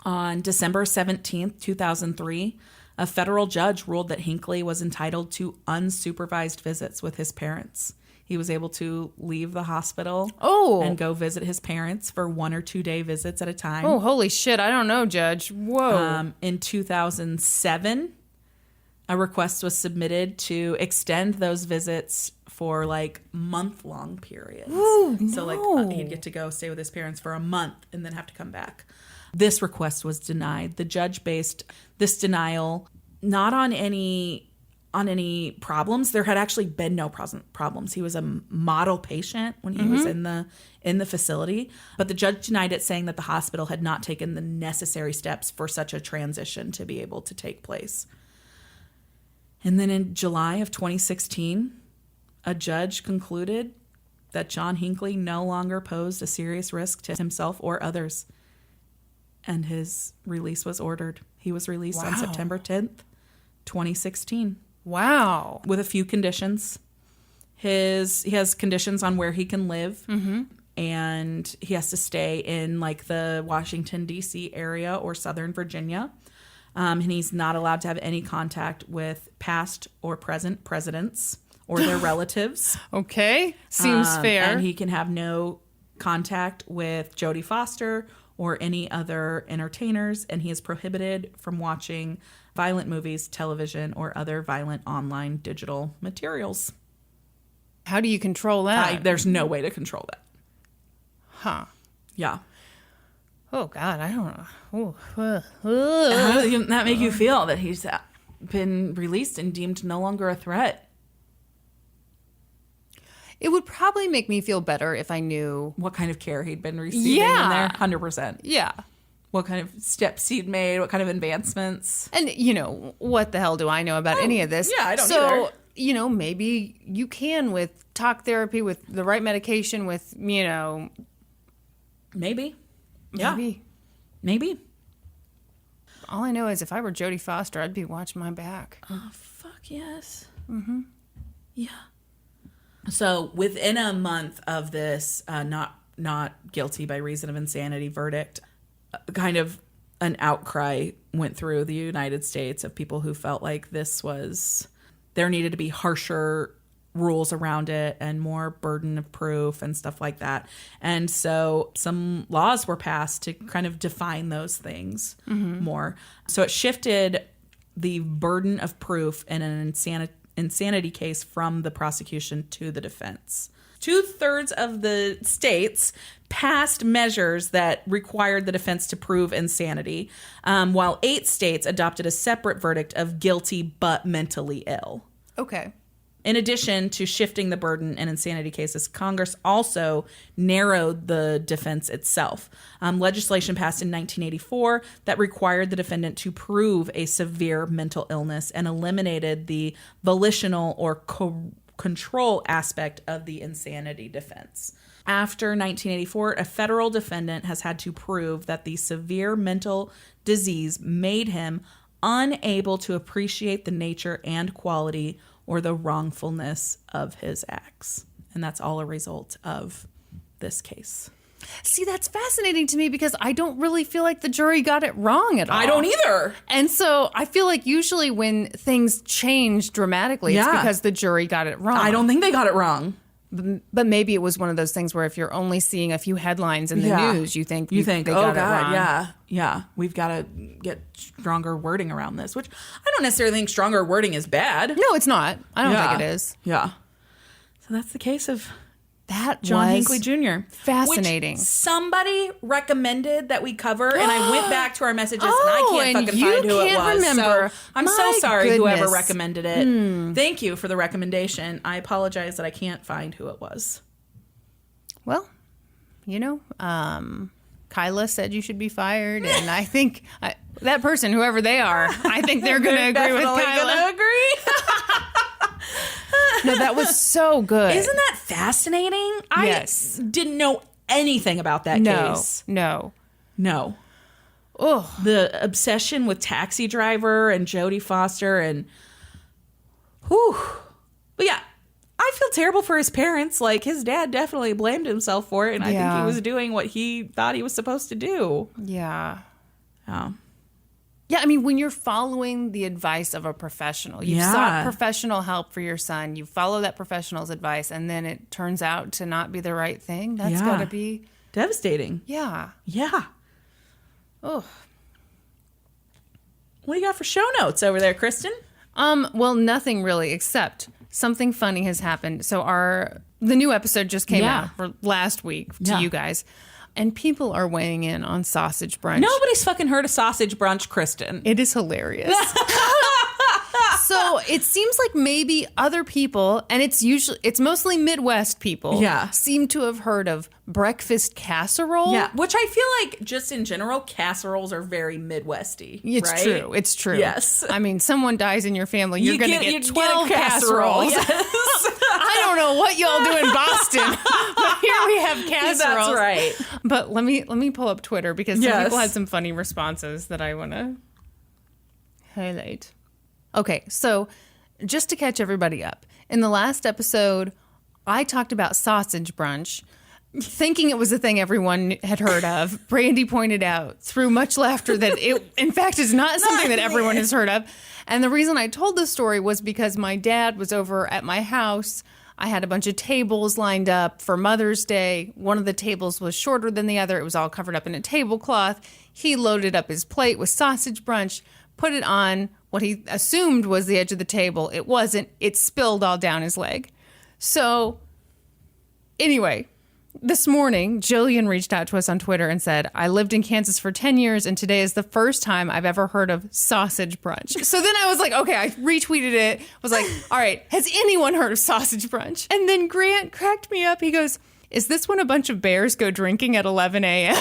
On December 17th, 2003, a federal judge ruled that Hinckley was entitled to unsupervised visits with his parents. He was able to leave the hospital and go visit his parents for 1 or 2 day visits at a time. Oh, holy shit. I don't know, Judge. Whoa. In 2007, a request was submitted to extend those visits for like month-long periods. Ooh, So like he'd get to go stay with his parents for a month and then have to come back. This request was denied. The judge based this denial not on any problems. There had actually been no problems. He was a model patient when he was in the facility, but the judge denied it, saying that the hospital had not taken the necessary steps for such a transition to be able to take place. And then in July of 2016, a judge concluded that John Hinckley no longer posed a serious risk to himself or others, and his release was ordered. He was released on September 10th, 2016. Wow. With a few conditions. He has conditions on where he can live, and he has to stay in like the Washington, D.C. area or Southern Virginia. And he's not allowed to have any contact with past or present presidents or their relatives. Okay. Seems fair. And he can have no contact with Jodie Foster or any other entertainers, and he is prohibited from watching violent movies, television, or other violent online digital materials. How do you control that? There's no way to control that. Huh. Yeah. Oh, God, I don't know. How does that make you feel, that he's been released and deemed no longer a threat? It would probably make me feel better if I knew. What kind of care he'd been receiving in there? 100%. Yeah. What kind of steps he'd made, what kind of advancements. And, what the hell do I know about any of this? Yeah, I don't either. So, maybe you can with talk therapy, with the right medication, with, Maybe. Yeah. Maybe. All I know is if I were Jodie Foster, I'd be watching my back. Oh, fuck yes. Mm-hmm. Yeah. So within a month of this not guilty by reason of insanity verdict, kind of an outcry went through the United States of people who felt like there needed to be harsher rules around it and more burden of proof and stuff like that. And so some laws were passed to kind of define those things more. So it shifted the burden of proof in an insanity case from the prosecution to the defense. 2/3 of the states passed measures that required the defense to prove insanity, while 8 states adopted a separate verdict of guilty but mentally ill. Okay. In addition to shifting the burden in insanity cases, Congress also narrowed the defense itself. Legislation passed in 1984 that required the defendant to prove a severe mental illness and eliminated the volitional or control aspect of the insanity defense. After 1984, a federal defendant has had to prove that the severe mental disease made him unable to appreciate the nature and quality or the wrongfulness of his acts. And that's all a result of this case. See, that's fascinating to me because I don't really feel like the jury got it wrong at all. I don't either. And so I feel like usually when things change dramatically, it's because the jury got it wrong. I don't think they got it wrong. But maybe it was one of those things where if you're only seeing a few headlines in the news, you think they got it wrong. Yeah, we've got to get stronger wording around this, which I don't necessarily think stronger wording is bad. No, it's not. I don't think it is. Yeah. So that's the case of that John Hinckley Jr. Fascinating. Which somebody recommended that we cover, and I went back to our messages, and I can't fucking find who it was. Remember. So I'm so sorry, whoever recommended it. Thank you for the recommendation. I apologize that I can't find who it was. Well, Kyla said you should be fired, and I think that person, whoever they are, I think they're going to agree with Kyla. Going to agree. No, that was so good. Isn't that fascinating? Yes. I didn't know anything about that case. No. Oh, the obsession with Taxi Driver and Jodie Foster and whew. But yeah, I feel terrible for his parents. Like, his dad definitely blamed himself for it, and I think he was doing what he thought he was supposed to do. Yeah. Oh. Yeah, I mean, when you're following the advice of a professional, you've sought professional help for your son, you follow that professional's advice, and then it turns out to not be the right thing. That's got to be devastating. Yeah. Yeah. Oh. What do you got for show notes over there, Kristen? Well, nothing really, except something funny has happened. So the new episode just came out for last week to you guys. And people are weighing in on sausage brunch. Nobody's fucking heard of sausage brunch, Kristen. It is hilarious. So it seems like maybe other people, and it's mostly Midwest people, seem to have heard of breakfast casserole. Yeah, which I feel like just in general, casseroles are very Midwesty. It's right? true. It's true. Yes. I mean, someone dies in your family, you're going to get 12 casseroles. Yes. I don't know what y'all do in Boston, but here we have casseroles. That's right. But let me pull up Twitter because some people had some funny responses that I want to highlight. Okay, so just to catch everybody up, in the last episode, I talked about sausage brunch, thinking it was a thing everyone had heard of. Brandi pointed out, through much laughter, that it, in fact, is not something that everyone has heard of. And the reason I told this story was because my dad was over at my house. I had a bunch of tables lined up for Mother's Day. One of the tables was shorter than the other. It was all covered up in a tablecloth. He loaded up his plate with sausage brunch, put it on what he assumed was the edge of the table. It wasn't. It spilled all down his leg. So, anyway, this morning, Jillian reached out to us on Twitter and said, I lived in Kansas for 10 years and today is the first time I've ever heard of sausage brunch. So then I was like, okay, I retweeted it. Was like, all right, has anyone heard of sausage brunch? And then Grant cracked me up. He goes, is this when a bunch of bears go drinking at 11 a.m.?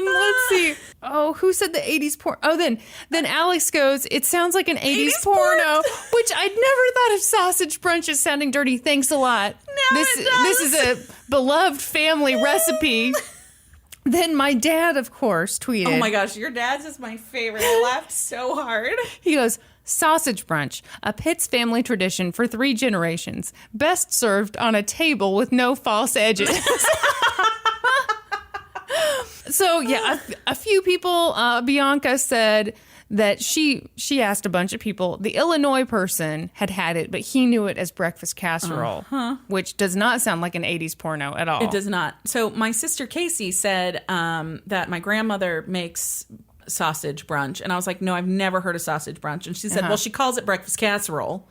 Let's see. Oh, who said the 80s porn? Oh, then Alex goes, it sounds like an 80s porno, which I'd never thought of sausage brunch as sounding dirty. Thanks a lot. This is a beloved family recipe. Then my dad, of course, tweeted. Oh my gosh, your dad's is my favorite. I laughed so hard. He goes, sausage brunch, a Pitts family tradition for 3 generations. Best served on a table with no false edges. So, yeah, a few people, Bianca said that she asked a bunch of people. The Illinois person had it, but he knew it as breakfast casserole, which does not sound like an 80s porno at all. It does not. So my sister Casey said that my grandmother makes sausage brunch. And I was like, no, I've never heard of sausage brunch. And she said, well, she calls it breakfast casserole,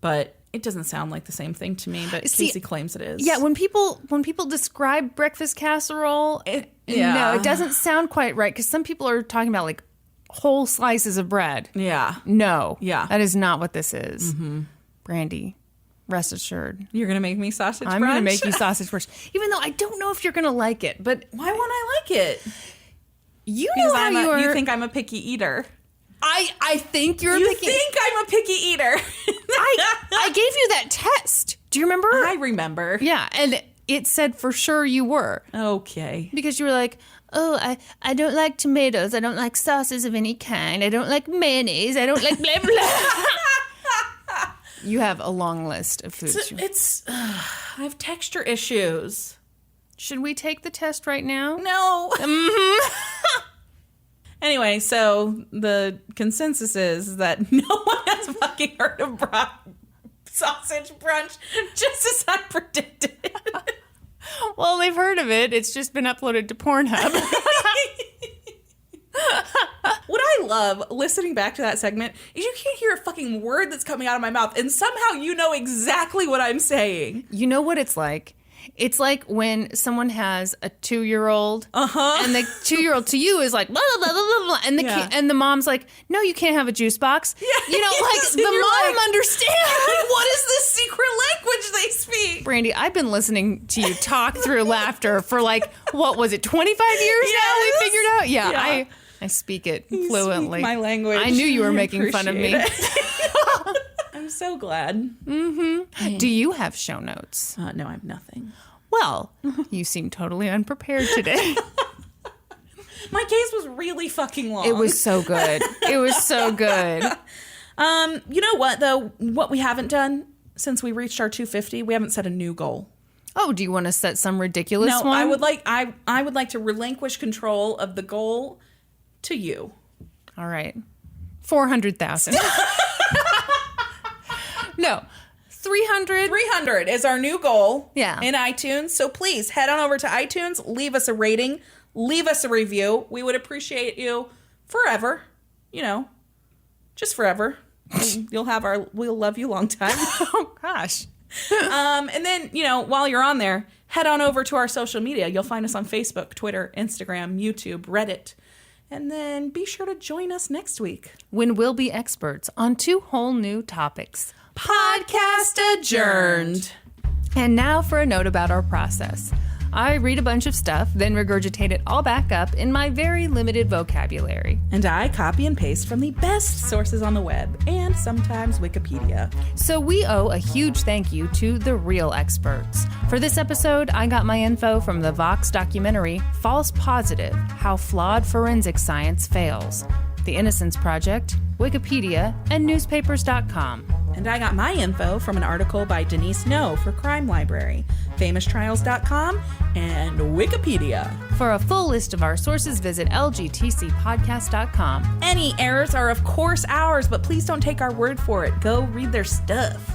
but it doesn't sound like the same thing to me, but Casey claims it is. Yeah, when people describe breakfast casserole, no, it doesn't sound quite right because some people are talking about like whole slices of bread. Yeah. No. Yeah. That is not what this is. Mm-hmm. Brandi, rest assured. You're going to make me sausage brunch? I'm going to make you sausage brunch. Even though I don't know if you're going to like it, but... Why won't I like it? You know how you are... You think I'm a picky eater. I think you're You think I'm a picky eater. I gave you that test. Do you remember? I remember. Yeah, and it said for sure you were. Okay. Because you were like, oh, I don't like tomatoes. I don't like sauces of any kind. I don't like mayonnaise. I don't like blah, blah. You have a long list of foods. I have texture issues. Should we take the test right now? No. Mm-hmm. Anyway, so the consensus is that no one has fucking heard of sausage brunch, just as I predicted. Well, they've heard of it. It's just been uploaded to Pornhub. What I love listening back to that segment is you can't hear a fucking word that's coming out of my mouth, and somehow you know exactly what I'm saying. You know what it's like? It's like when someone has a 2-year-old, and the 2-year-old to you is like, blah, blah, blah, blah, blah, and the kid, and the mom's like, no, you can't have a juice box. Yeah, you know, like the mom understands. Like, what is this secret language they speak? Brandi, I've been listening to you talk through laughter for like, what was it, 25 years now we figured out? Yeah. I speak it fluently. Speak my language. I knew you were making fun of me. I'm so glad. Mm-hmm. Do you have show notes? No, I have nothing. Well, you seem totally unprepared today. My case was really fucking long. It was so good. It was so good. You know what, though? What we haven't done since we reached our 250, we haven't set a new goal. Oh, do you want to set some ridiculous one? No, I would like to relinquish control of the goal to you. All right. 400,000. No. 300. 300 is our new goal. Yeah. In iTunes. So please head on over to iTunes, leave us a rating, leave us a review. We would appreciate you forever. You know, just forever. We'll love you long time. Oh gosh. And then, you know, while you're on there, head on over to our social media. You'll find us on Facebook, Twitter, Instagram, YouTube, Reddit. And then be sure to join us next week when we'll be experts on 2 whole new topics. Podcast adjourned. And now for a note about our process. I read a bunch of stuff, then regurgitate it all back up in my very limited vocabulary. And I copy and paste from the best sources on the web, and sometimes Wikipedia. So we owe a huge thank you to the real experts. For this episode, I got my info from the Vox documentary, False Positive: How Flawed Forensic Science Fails, The Innocence Project, Wikipedia, and newspapers.com. And I got my info from an article by Denise No for Crime Library, famoustrials.com, and Wikipedia. For a full list of our sources, visit lgtcpodcast.com. Any errors are, of course, ours, but please don't take our word for it. Go read their stuff.